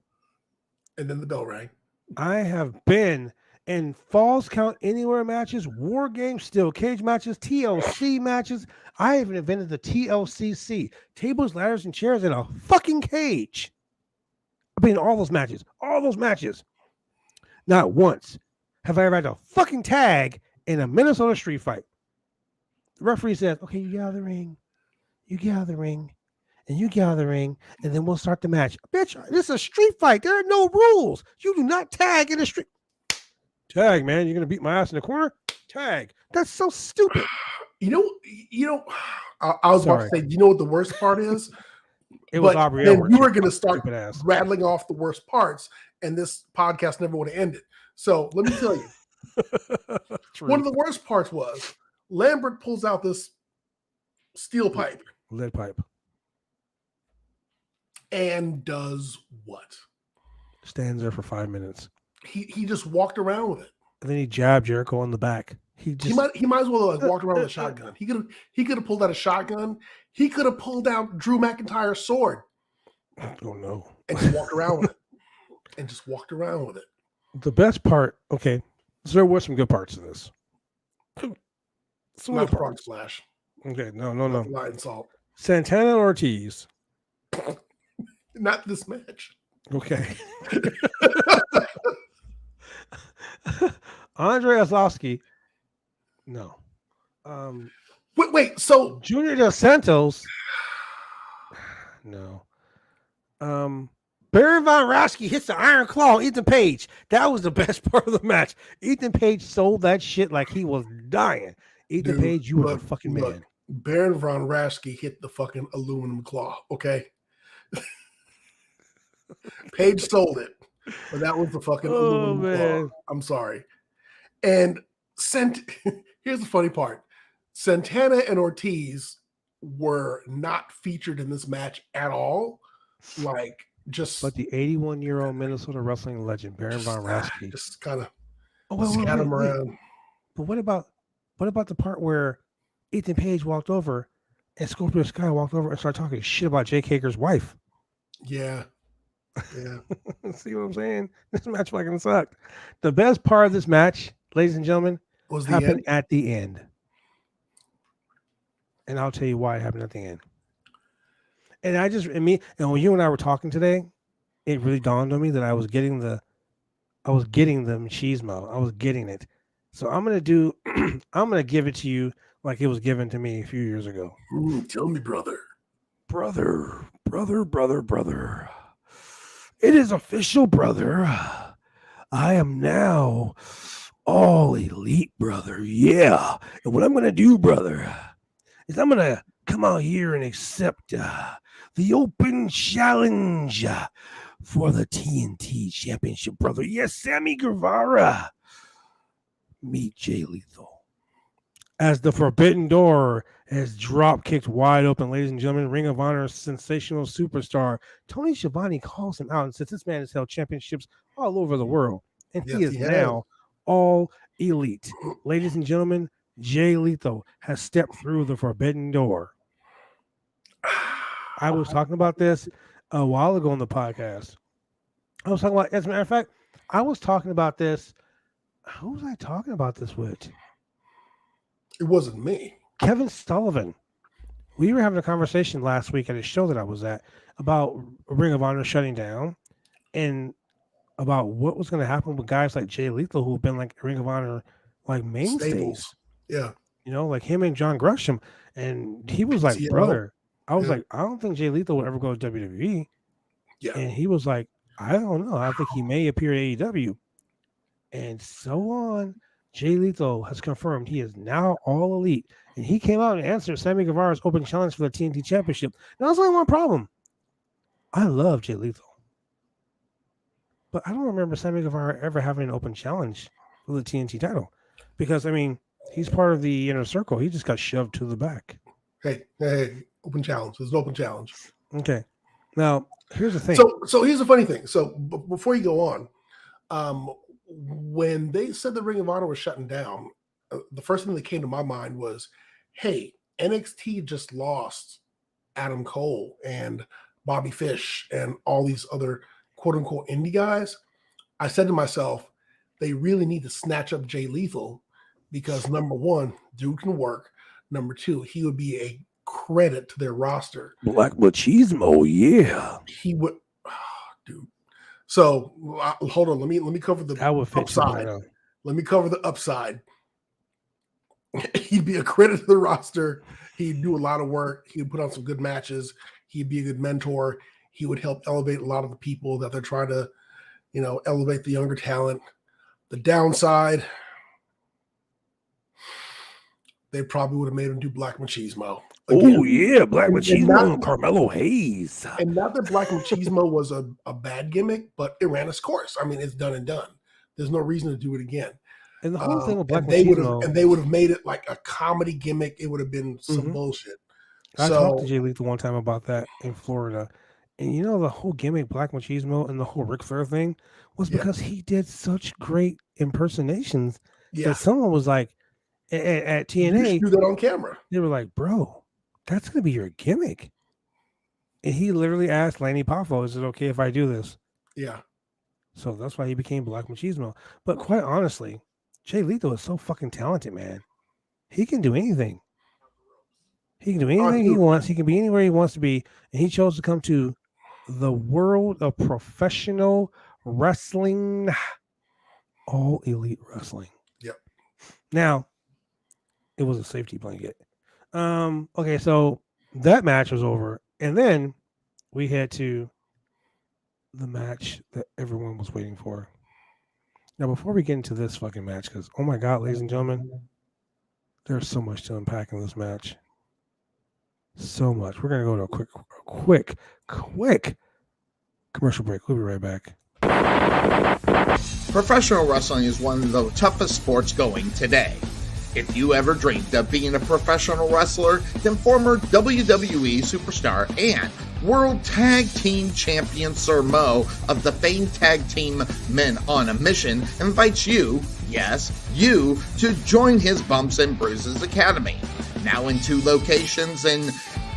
And then the bell rang. I have been in Falls Count Anywhere matches, War Games, Steel Cage matches, TLC matches. I even invented the TLCC, tables, ladders, and chairs in a fucking cage. I've been in all those matches. Not once have I ever had a fucking tag in a Minnesota street fight. The referee says, okay, you get out of the ring. You get out of the ring. And you get out of the ring, and then we'll start the match. Bitch, this is a street fight. There are no rules. You do not tag in the street. Tag, man. You're going to beat my ass in the corner? Tag. That's so stupid. You know, I was about to say, you know what the worst part is? It was Aubrey then Edwards. You were going to start rattling off the worst parts, and this podcast never would have ended. So let me tell you. One of the worst parts was Lambert pulls out this steel pipe. Lead pipe. And does what? Stands there for 5 minutes. He just walked around with it. And then he jabbed Jericho on the back. He might as well have walked around with a shotgun. He could have pulled out a shotgun. He could have pulled out Drew McIntyre's sword. Oh no. And just walked around with it. The best part, okay. So there were some good parts of this. Not the frog splash. Okay, no. Lion salt. Santana and Ortiz. Not this match. Okay. Andre Arlovski. No. Wait. So Junior Dos Santos. No. Baron Von Raschke hits the Iron Claw on Ethan Page. That was the best part of the match. Ethan Page sold that shit like he was dying. Ethan Page, you were the fucking man. Baron Von Raschke hit the fucking aluminum claw. Okay. Page sold it, but that was the fucking aluminum claw. I'm sorry. And here's the funny part. Santana and Ortiz were not featured in this match at all. But the 81-year-old Minnesota wrestling legend, Baron Von Raschke, just kind of scat him around. But what about the part where Ethan Page walked over and Scorpio Sky walked over and started talking shit about Jake Hager's wife? Yeah. See what I'm saying? This match fucking sucked. The best part of this match, ladies and gentlemen, happened at the end. And I'll tell you why it happened at the end. And when you and I were talking today, it really dawned on me that I was getting the machismo. I was getting it. So I'm gonna give it to you like it was given to me a few years ago. Tell me, brother. Brother. It is official, brother. I am now all elite, brother. Yeah. And what I'm going to do, brother, is I'm going to come out here and accept the open challenge for the TNT Championship, brother. Yes, Sammy Guevara. Meet Jay Lethal. As the Forbidden Door has drop kicked wide open, ladies and gentlemen, Ring of Honor sensational superstar Tony Schiavone calls him out and says this man has held championships all over the world, and he is now all elite. Ladies and gentlemen, Jay Lethal has stepped through the Forbidden Door. I was talking about this a while ago on the podcast. As a matter of fact, I was talking about this. Who was I talking about this with? It wasn't me. Kevin Sullivan. We were having a conversation last week at a show that I was at about Ring of Honor shutting down. And about what was going to happen with guys like Jay Lethal, who've been like Ring of Honor like mainstays. Staples. Yeah. You know, like him and John Gresham. And he was like, PCO. brother, I was Yeah. like, I don't think Jay Lethal would ever go to WWE. Yeah. And he was like, I don't know. I think he may appear at AEW. And so on. Jay Lethal has confirmed he is now all elite. And he came out and answered Sammy Guevara's open challenge for the TNT Championship. Now, there's only one problem. I love Jay Lethal. But I don't remember Sammy Guevara ever having an open challenge for the TNT title. Because, I mean, he's part of the inner circle. He just got shoved to the back. Hey, open challenge. There's an open challenge. Okay. Now, here's the thing. So here's the funny thing. So before you go on, when they said the Ring of Honor was shutting down, the first thing that came to my mind was, hey, NXT just lost Adam Cole and Bobby Fish and all these other quote unquote indie guys. I said to myself, they really need to snatch up Jay Lethal because number one, dude can work. Number two, he would be a credit to their roster. Black Machismo, yeah. He would, dude. So hold on, let me cover the upside. Let me cover the upside. He'd be a credit to the roster. He'd do a lot of work. He'd put on some good matches. He'd be a good mentor. He would help elevate a lot of the people that they're trying to, elevate the younger talent. The downside, they probably would have made him do Black Machismo. Again, yeah, Black Machismo and Carmelo Hayes. And not that Black Machismo was a bad gimmick, but it ran its course. I mean, it's done and done. There's no reason to do it again. And the whole thing with Black Machismo, they would have made it like a comedy gimmick. It would have been some bullshit. I talked to Jay Lethal one time about that in Florida, and the whole gimmick Black Machismo and the whole Ric Flair thing was because he did such great impersonations that someone was like at TNA, you do that on camera. They were like, "Bro, that's gonna be your gimmick." And he literally asked Lanny Poffo, "Is it okay if I do this?" Yeah. So that's why he became Black Machismo. But quite honestly, Jay Lethal is so fucking talented, man. He can do anything. He can do anything he wants. He can be anywhere he wants to be. And he chose to come to the world of professional wrestling, all elite wrestling. Yep. Now, it was a safety blanket. Okay, so that match was over. And then we head to the match that everyone was waiting for. Now, before we get into this fucking match, because, oh my God, ladies and gentlemen, there's so much to unpack in this match. So much. We're going to go to a quick commercial break. We'll be right back. Professional wrestling is one of the toughest sports going today. If you ever dreamed of being a professional wrestler, then former WWE superstar and World Tag Team Champion Sir Mo of the famed tag team Men on a Mission invites you, yes, you, to join his Bumps and Bruises Academy. Now in 2 locations in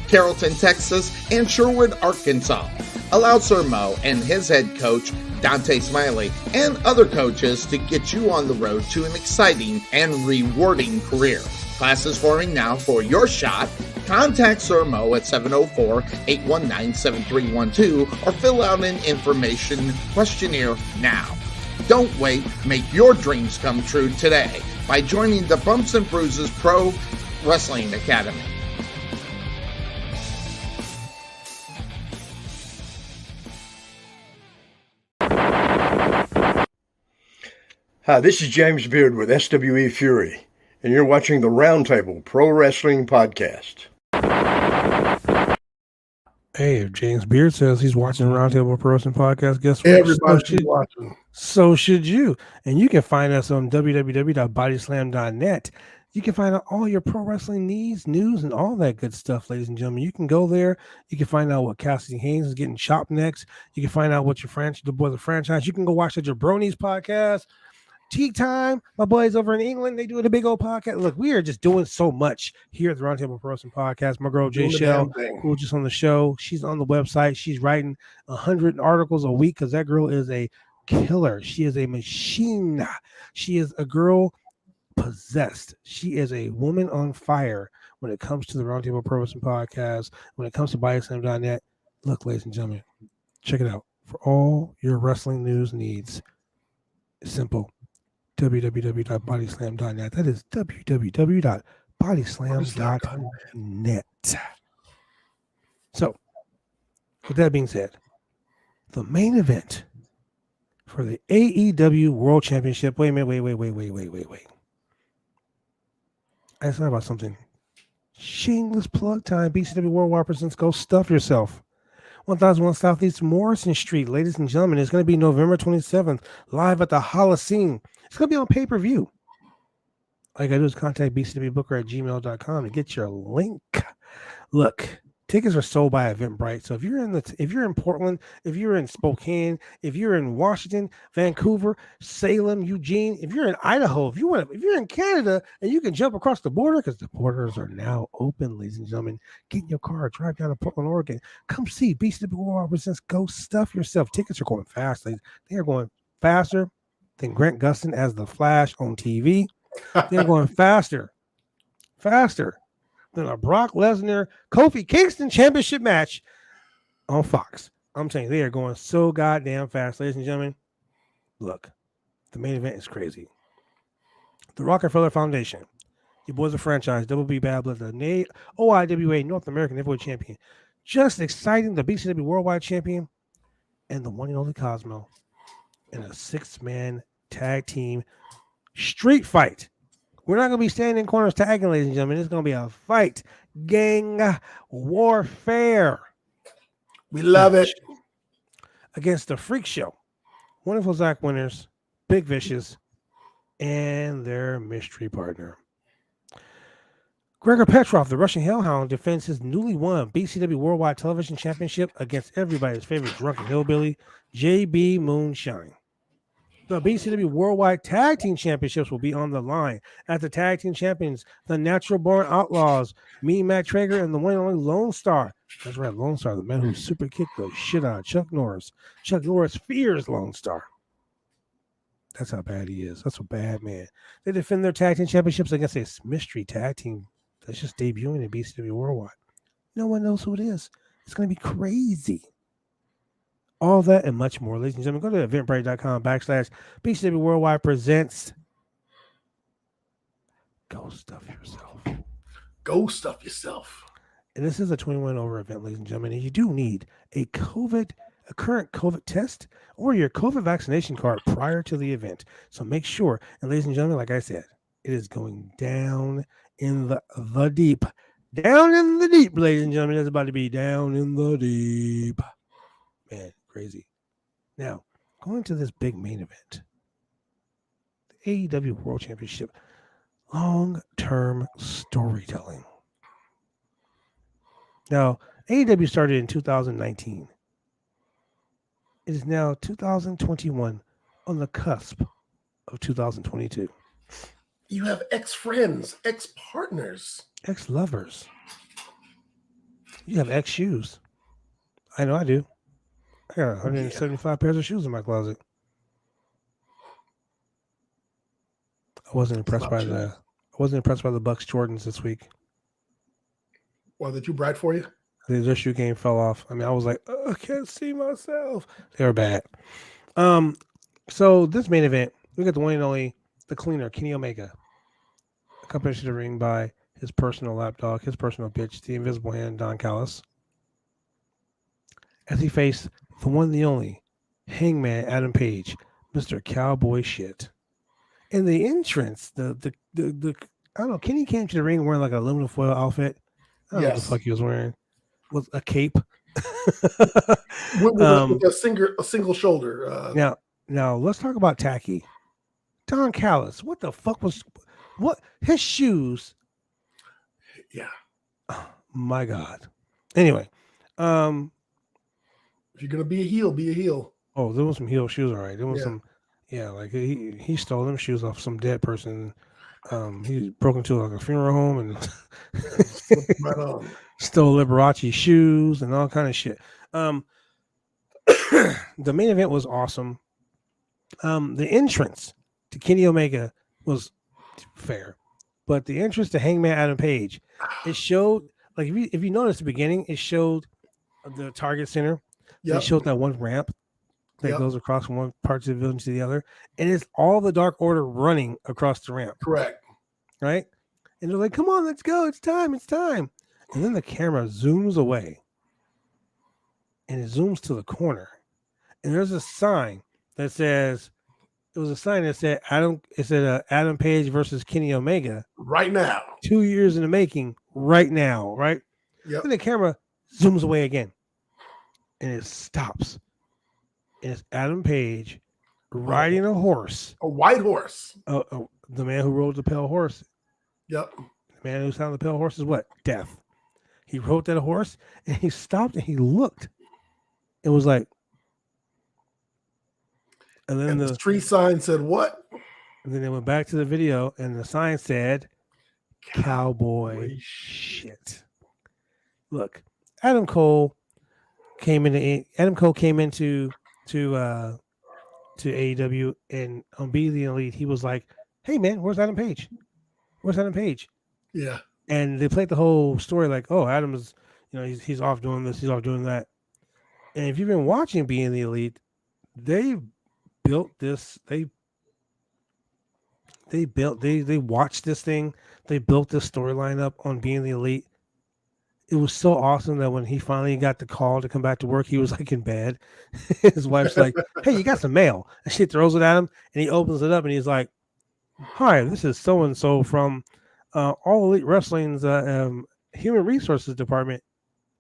Carrollton, Texas and Sherwood, Arkansas. Allow Sir Mo and his head coach, Dante Smiley, and other coaches to get you on the road to an exciting and rewarding career. Classes forming now for your shot. Contact Sir Mo at 704-819-7312 or fill out an information questionnaire now. Don't wait, make your dreams come true today by joining the Bumps and Bruises Pro Wrestling Academy. Hi, this is James Beard with SWE Fury, and you're watching the Roundtable Pro Wrestling Podcast. Hey, if James Beard says he's watching the Roundtable Pro Wrestling Podcast, guess what? Everybody's watching. So should you. And you can find us on www.bodyslam.net. You can find out all your pro wrestling needs, news, and all that good stuff, ladies and gentlemen. You can go there. You can find out what Cassidy Haynes is getting chopped next. You can find out what your franchise. You can go watch the Jabronis podcast. Tea Time, my boys over in England, they do a big old podcast. Look, we are just doing so much here at the Roundtable Pro Wrestling Podcast. My girl Jay Shell, who was just on the show, she's on the website. She's writing 100 articles a week because that girl is a killer. She is a machine. She is a girl possessed. She is a woman on fire when it comes to the Roundtable Pro Wrestling Podcast, when it comes to bodyslam.net. Look, ladies and gentlemen, check it out. for all your wrestling news needs. It's simple. www.bodyslam.net. That is www.bodyslam.net. So, with that being said, the main event for the AEW World Championship. Wait. I just thought about something. Shameless plug time. BCW Worldwide presents Go Stuff Yourself. 1001 Southeast Morrison Street, ladies and gentlemen. It's going to be November 27th, live at the Holocene. It's going to be on pay-per-view. All you got to do is contact bcwbooker@gmail.com to get your link. Look, tickets are sold by Eventbrite. So if you're in Portland, if you're in Spokane, if you're in Washington, Vancouver, Salem, Eugene, if you're in Idaho, if you're in Canada and you can jump across the border, because the borders are now open, ladies and gentlemen, get in your car, drive down to Portland, Oregon. Come see BCW World presents Go Stuff Yourself. Tickets are going fast. They are going faster than Grant Gustin as the Flash on TV. They're going faster than a Brock Lesnar Kofi Kingston championship match on Fox. I'm saying they are going so goddamn fast, ladies and gentlemen. Look, the main event is crazy. The Rockefeller Foundation, your boys of franchise, Double B Bad Blood, the OIWA North American Heavyweight Champion, just exciting, the BCW Worldwide Champion, and the one and only Cosmo in a 6-man tag team street fight. We're not going to be standing in corners tagging, ladies and gentlemen. It's going to be a fight. Gang warfare. We love it. Against the Freak Show. Wonderful Zach Winners, Big Vicious, and their mystery partner. Gregor Petrov, the Russian Hellhound, defends his newly won BCW Worldwide Television Championship against everybody's favorite drunken hillbilly, JB Moonshine. The BCW Worldwide Tag Team Championships will be on the line as the Tag Team Champions, the Natural Born Outlaws, me, Matt Traeger, and the one and only Lone Star. That's right, Lone Star, the man who super kicked the shit out of Chuck Norris. Chuck Norris fears Lone Star. That's how bad he is. That's a bad man. They defend their Tag Team Championships against a mystery tag team that's just debuting in BCW Worldwide. No one knows who it is. It's going to be crazy. All that and much more. Ladies and gentlemen, go to eventbrite.com/BCW Worldwide presents Go Stuff Yourself. Go Stuff Yourself. And this is a 21 over event, ladies and gentlemen. And you do need a current COVID test or your COVID vaccination card prior to the event. So make sure, and ladies and gentlemen, like I said, it is going down in the deep. Down in the deep, ladies and gentlemen. It's about to be down in the deep. Man, crazy. Now, going to this big main event, the AEW World Championship, long-term storytelling. Now, AEW started in 2019. It is now 2021, on the cusp of 2022. You have ex-friends, ex-partners, ex-lovers. You have ex-shoes. I know I do. I got 175 pairs of shoes in my closet. I wasn't impressed by the Bucks Jordans this week. Well, they're too bright for you? Their shoe game fell off. I mean, I was like, I can't see myself. They were bad. So this main event, we got the one and only, the cleaner, Kenny Omega, accompanied to the ring by his personal lapdog, his personal bitch, the Invisible Hand, Don Callis, as he faced the one and the only Hangman Adam Page, Mr. Cowboy Shit. In the entrance, the I don't know, Kenny came to the ring wearing like an aluminum foil outfit. I don't know what the fuck he was wearing. With a cape. with a single shoulder. Now let's talk about tacky. Don Callis, what the fuck was his shoes? Yeah. Oh, my God. Anyway, if you're gonna be a heel, be a heel. Oh, there was some heel shoes, all right. There was some, like he stole them shoes off some dead person. He broke into like a funeral home and right on. Stole Liberace shoes and all kind of shit. The main event was awesome. The entrance to Kenny Omega was fair, but the entrance to Hangman Adam Page, it showed, like, if you notice the beginning, it showed the Target Center. Yep. It showed that one ramp. that goes across from one part of the building to the other, and it's all the Dark Order running across the ramp. Correct. Right? And they're like, come on, let's go. It's time. And then the camera zooms away. And it zooms to the corner. And there's a sign that says, Adam Page versus Kenny Omega. Right now. 2 years in the making, right now, right? Yep. Then the camera zooms away again. And it stops. And it's Adam Page riding a horse. A white horse. The man who rode the pale horse. Yep. The man who sat on the pale horse is what? Death. He rode that horse and he stopped and he looked. It was like, and then the street sign said what? And then they went back to the video and the sign said, Cowboy shit. Look, Adam Cole came into AEW, and on Be the Elite, he was like, hey man, where's Adam Page? Yeah. And they played the whole story like, oh, Adam's, he's off doing this, he's off doing that. And if you've been watching Being the Elite, they built this, they watched this thing, they built this storyline up on Being the Elite. It was so awesome that when he finally got the call to come back to work, he was like in bed. His wife's like, hey, you got some mail. And she throws it at him and he opens it up and he's like, hi, this is so-and-so from All Elite Wrestling's Human Resources Department.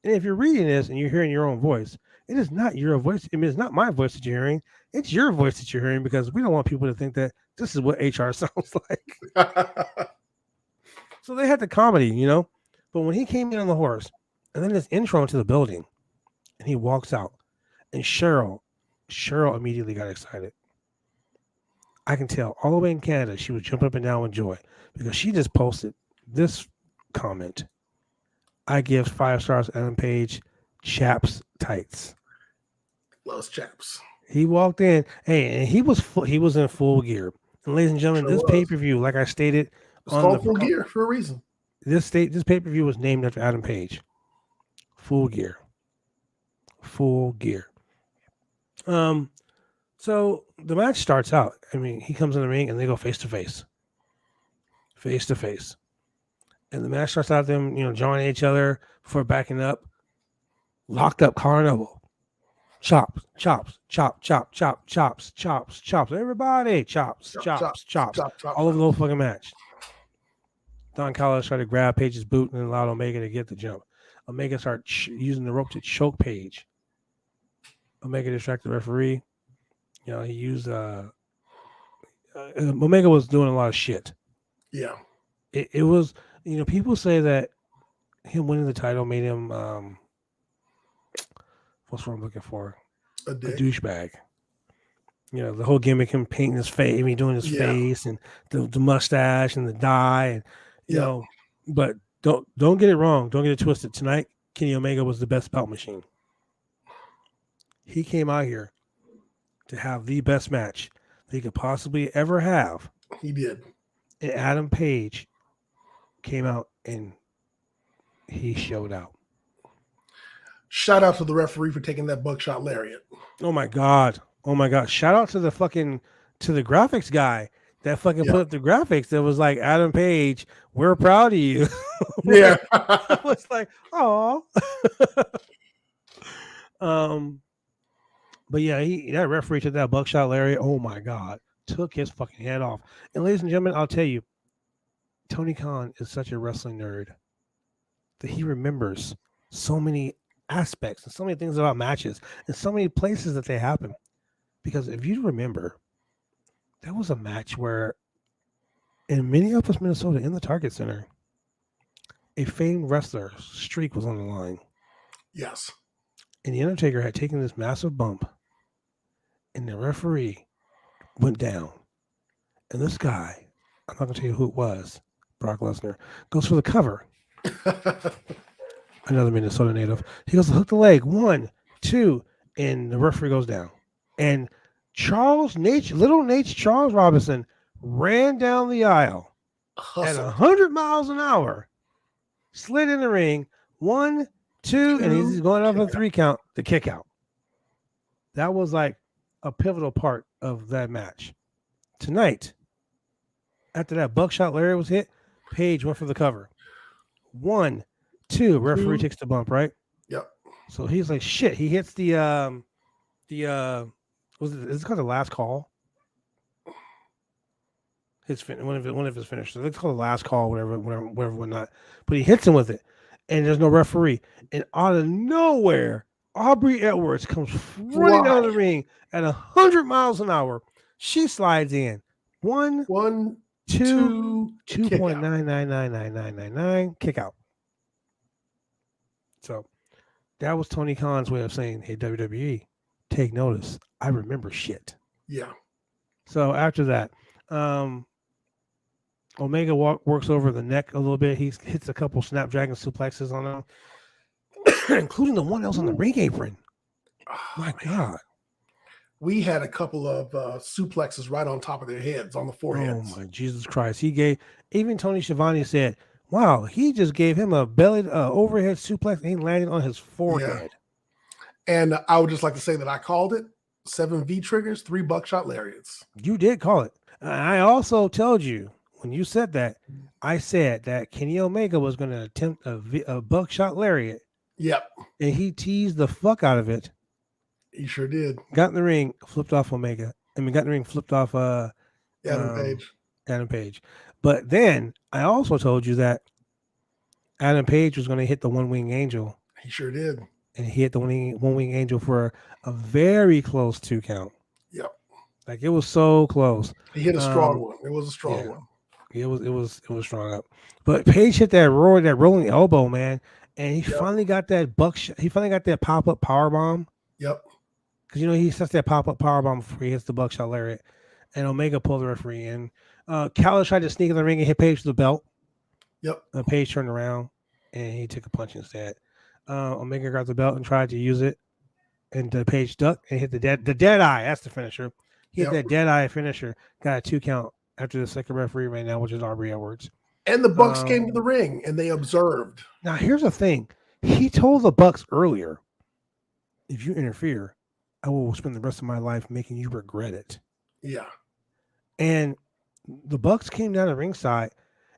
And if you're reading this and you're hearing your own voice, it is not your voice. I mean, it's not my voice that you're hearing. It's your voice that you're hearing, because we don't want people to think that this is what HR sounds like. So they had the comedy, But when he came in on the horse, and then his intro into the building, and he walks out, and Cheryl immediately got excited. I can tell all the way in Canada, she was jumping up and down with joy, because she just posted this comment. I give 5 stars Adam Page, chaps tights. Loves chaps. He walked in, and he was in full gear. And ladies and gentlemen, this pay-per-view, like I stated, it's called Full Gear for a reason. This pay-per-view was named after Adam Page. Full Gear. So the match starts out. I mean, he comes in the ring and they go face to face. And the match starts out them, joining each other before backing up. Locked up Carnival. Chops. Everybody, chops. All over the whole fucking match. Don Callis tried to grab Page's boot and allowed Omega to get the jump. Omega started using the rope to choke Page. Omega distracted the referee. He used Omega was doing a lot of shit. Yeah. It was, people say that him winning the title made him what's what I'm looking for? A douchebag. The whole gimmick, him painting his face, doing his face, and the mustache and the dye, and but don't get it wrong, don't get it twisted. Tonight, Kenny Omega was the best belt machine. He came out here to have the best match that he could possibly ever have. He did. And Adam Page came out and he showed out. Shout out to the referee for taking that buckshot lariat. Oh my God. Shout out to the graphics guy that fucking put up the graphics that was like, Adam Page, we're proud of you. Yeah. I was like, oh. But yeah, that referee took that buckshot lariat. Oh my God. Took his fucking head off. And ladies and gentlemen, I'll tell you, Tony Khan is such a wrestling nerd that he remembers so many aspects and so many things about matches and so many places that they happen. Because if you remember, there was a match where in Minneapolis, Minnesota, in the Target Center, a famed wrestler's streak was on the line. Yes. And the Undertaker had taken this massive bump, and the referee went down. And this guy, I'm not going to tell you who it was, Brock Lesnar, goes for the cover. Another Minnesota native. He goes to hook the leg. 1, 2, and the referee goes down. And little Nate Charles Robinson ran down the aisle at 100 miles an hour, slid in the ring, 1, 2, and he's going off a 3 count, the kick out. That was like a pivotal part of that match. Tonight, after that buckshot Larry was hit, Paige went for the cover. 1, 2, referee takes the bump, right? Yep. So he's like, shit. He hits the was it? Is it called the last call? One of his finishes. It's called the last call, whatnot. But he hits him with it, and there's no referee. And out of nowhere, Aubrey Edwards comes running out of the ring at 100 miles an hour. She slides in. 1, 2, 2.9999999 kick out. So that was Tony Khan's way of saying, "Hey WWE, take notice. I remember shit." Yeah. So after that, Omega works over the neck a little bit. He hits a couple Snapdragon suplexes on him, including the one else on the ring apron. Oh, my God. We had a couple of suplexes right on top of their heads, on the foreheads. Oh, my Jesus Christ. Even Tony Schiavone said, wow, he just gave him a overhead suplex and he landed on his forehead. Yeah. And I would just like to say that I called it 7 V triggers, 3 buckshot lariats. You did call it. I also told you, when you said that, I said that Kenny Omega was going to attempt a buckshot lariat. Yep. And he teased the fuck out of it. He sure did. Got in the ring, flipped off Omega. Got in the ring, flipped off Adam Page. But then I also told you that Adam Page was going to hit the one wing angel. He sure did. And he hit the one wing angel for a very close 2 count. Yep. Like it was so close. He hit a strong one. It was a strong one. It was strong up. But Page hit that rolling elbow, man, and he finally got that buckshot. He finally got that pop up power bomb. Yep. Because he sets that pop up power bomb before he hits the buckshot lariat, and Omega pulled the referee in. Callis tried to sneak in the ring and hit Page with the belt. Yep. Page turned around and he took a punch instead. Omega got the belt and tried to use it, and Page ducked and hit the dead eye. That's the finisher. He hit that dead eye finisher. Got a 2 count after the second referee right now, which is Aubrey Edwards. And the Bucks came to the ring and they observed. Now here's the thing: he told the Bucks earlier, "If you interfere, I will spend the rest of my life making you regret it." Yeah. And the Bucks came down the ringside,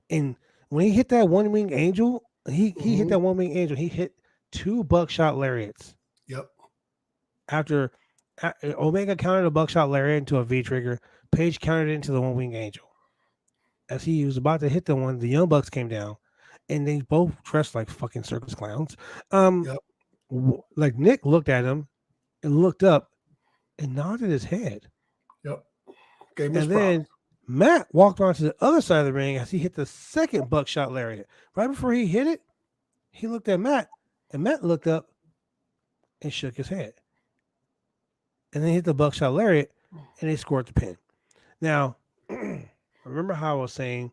and when he hit that one wing angel, he hit that one wing angel. He hit 2 buckshot lariats. Yep. After Omega countered a buckshot lariat into a V trigger, Page countered it into the one wing angel. As he was about to hit the one, the Young Bucks came down, and they both dressed like fucking circus clowns. Like Nick looked at him and looked up and nodded his head. Yep. And then Matt walked onto the other side of the ring as he hit the second buckshot lariat. Right before he hit it, he looked at Matt, and Matt looked up and shook his head. And then hit the buckshot lariat, and they scored the pin. Now, remember how I was saying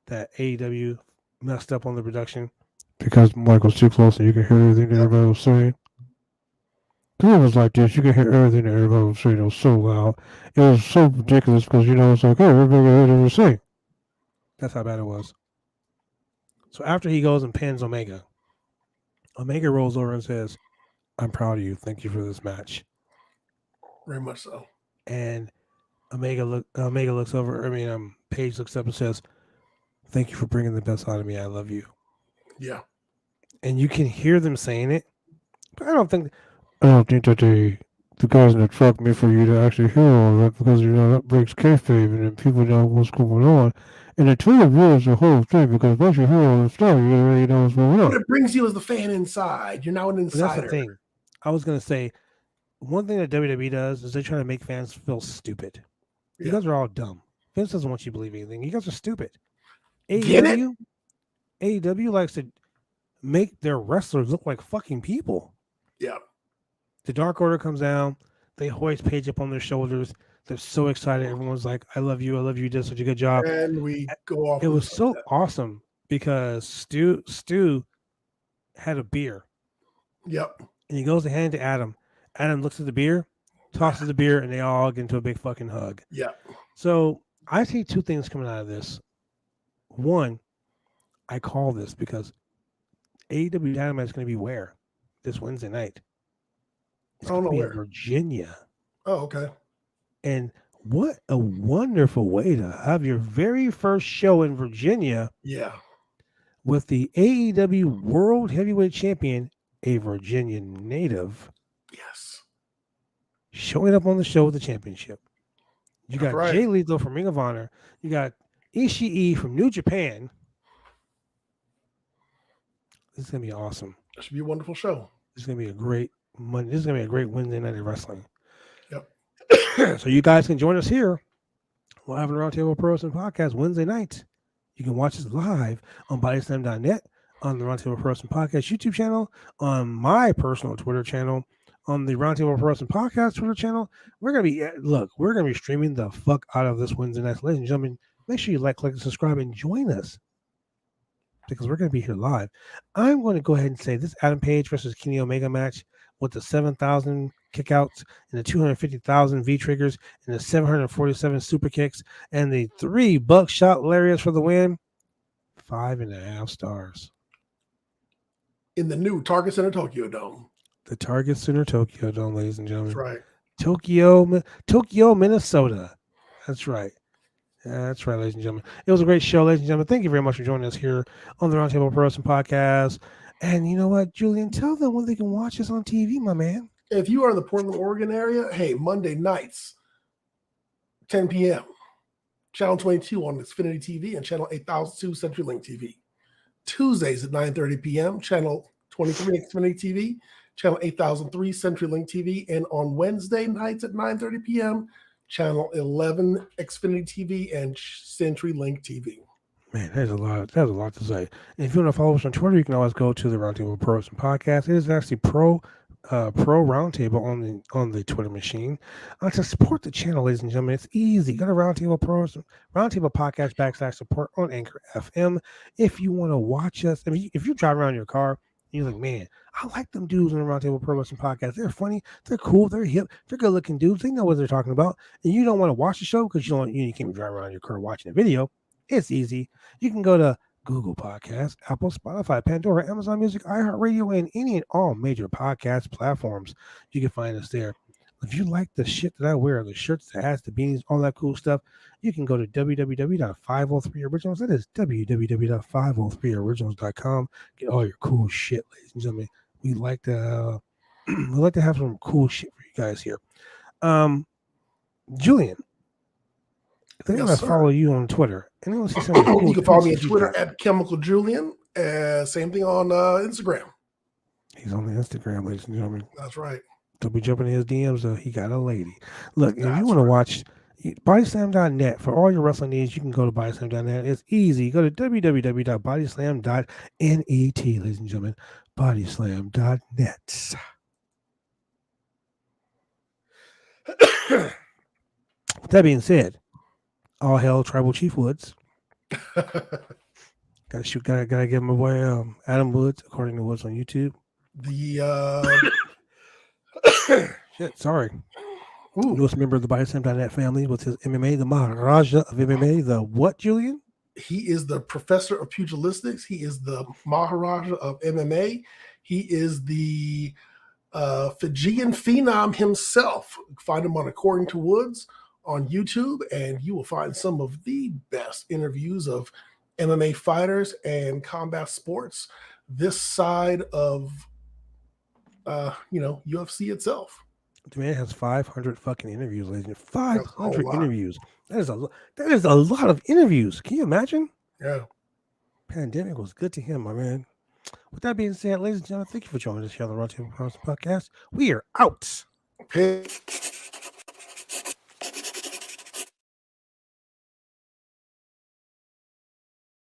that AEW messed up on the production because Mike was too close and you could hear everything that everybody was saying? It was like this. You could hear everything that everybody was saying. It was so loud. It was so ridiculous because, it's like, hey, everybody heard everything saying. That's how bad it was. So after he goes and pins Omega, Omega rolls over and says, "I'm proud of you. Thank you for this match." Very much so. And looks over. Paige looks up and says, "Thank you for bringing the best out of me. I love you." Yeah. And you can hear them saying it, but I don't think that the guys in the truck meant for you to actually hear all that because that breaks kayfabe and then people know what's going on. And the Twitter ruins the whole thing because once you hear all the stuff, you already know what's going on. But it brings you as the fan inside. You're now an insider. That's the thing. I was gonna say, one thing that WWE does is they try to make fans feel stupid. You guys are all dumb. Vince doesn't want you to believe anything. You guys are stupid. AEW likes to make their wrestlers look like fucking people. Yeah. The Dark Order comes down. They hoist Paige up on their shoulders. They're so excited. Everyone's like, I love you. You did such a good job. And we go off. It was so awesome because Stu had a beer. Yep. And he goes to hand it to Adam. Adam looks at the beer, tosses the beer, and they all get into a big fucking hug. Yeah. So I see 2 things coming out of this. One, I call this because AEW Dynamite is going to be where this Wednesday night. It's I don't know going to be where. in Virginia. Oh, okay. And what a wonderful way to have your very first show in Virginia Yeah. with the AEW World Heavyweight Champion, a Virginia native, Yes. showing up on the show with the championship. You That's got right. Jay Lethal from Ring of Honor. You got Ishii from New Japan. This is gonna be awesome. It should be a wonderful show. This is gonna be a great Monday. This is gonna be a great Wednesday night of wrestling. Yep. So you guys can join us here. We'll have a Roundtable Pro Wrestling Podcast Wednesday night. You can watch us live on bodyslam.net, on the Roundtable Pro Wrestling Podcast YouTube channel, on my personal Twitter channel, on the Roundtable Pro Wrestling Podcast Twitter channel. We're gonna be streaming the fuck out of this Wednesday night. Ladies and gentlemen, make sure you like, click, and subscribe, and join us because we're gonna be here live. I'm going to go ahead and say this Adam Page versus Kenny Omega match with the 7,000 kickouts and the 250,000 V triggers and the 747 super kicks and the 3 buckshot lariats for the win. 5.5 stars. In the new Target Center Tokyo Dome. The Target Center Tokyo Dome, ladies and gentlemen. That's right. Tokyo, Minnesota. That's right. That's right, ladies and gentlemen. It was a great show, ladies and gentlemen. Thank you very much for joining us here on the Roundtable Pro Wrestling Podcast. And you know what, Julian? Tell them when they can watch us on TV, my man. If you are in the Portland, Oregon area, hey, Monday nights, 10 p.m., Channel 22 on Xfinity TV and Channel 8002 CenturyLink TV. Tuesdays at 9:30 p.m., Channel 23 Xfinity TV, Channel 8003 CenturyLink TV, and on Wednesday nights at 9:30 p.m., Channel 11 Xfinity TV and CenturyLink TV. Man, there's a lot to say. And if you want to follow us on Twitter, you can always go to the Roundtable Pro Wrestling Podcast. It is actually Pro Roundtable on the Twitter machine. To support the channel, ladies and gentlemen, it's easy. Go to Roundtable Podcast / support on Anchor FM. If you want to watch us, if you drive around in your car and you're like, man, I like them dudes on the Roundtable Pro Wrestling Podcast. They're funny, they're cool, they're hip, they're good looking dudes. They know what they're talking about. And you don't want to watch the show because you can't drive around in your car watching a video. It's easy. You can go to Google Podcasts, Apple, Spotify, Pandora, Amazon Music, iHeartRadio, and any and all major podcast platforms. You can find us there. If you like the shit that I wear, the shirts, the hats, the beanies, all that cool stuff, you can go to www.503originals. That is www.503originals.com. Get all your cool shit, ladies and gentlemen. We like to have some cool shit for you guys here. Julian, if they're going to follow you on Twitter, and they want to see some of the cool you can follow me on Twitter at Chemical Julian. Same thing on Instagram. He's on the Instagram, ladies and gentlemen. That's right. Don't be jumping in his DMs, though. He got a lady. Look, if you want to watch bodyslam.net for all your wrestling needs, you can go to bodyslam.net. It's easy. Go to www.bodyslam.net, ladies and gentlemen. Bodyslam.net. With that being said, all hail Tribal Chief Woods. Gotta give my boy Adam Woods, according to Woods on YouTube. Shit, sorry. Newest member of the bodyslam.net family with his MMA, the Maharaja of MMA, the what, Julian? He is the professor of pugilistics. He is the Maharaja of MMA. He is the Fijian phenom himself. Find him on According to Woods on YouTube, and you will find some of the best interviews of MMA fighters and combat sports this side of UFC itself. The man has 500 fucking interviews, ladies and gentlemen. 500 interviews. That is a lot of interviews. Can you imagine? Yeah. Pandemic was good to him, my man. With that being said, ladies and gentlemen, thank you for joining us here on the Roundtable Podcast. We are out. Okay.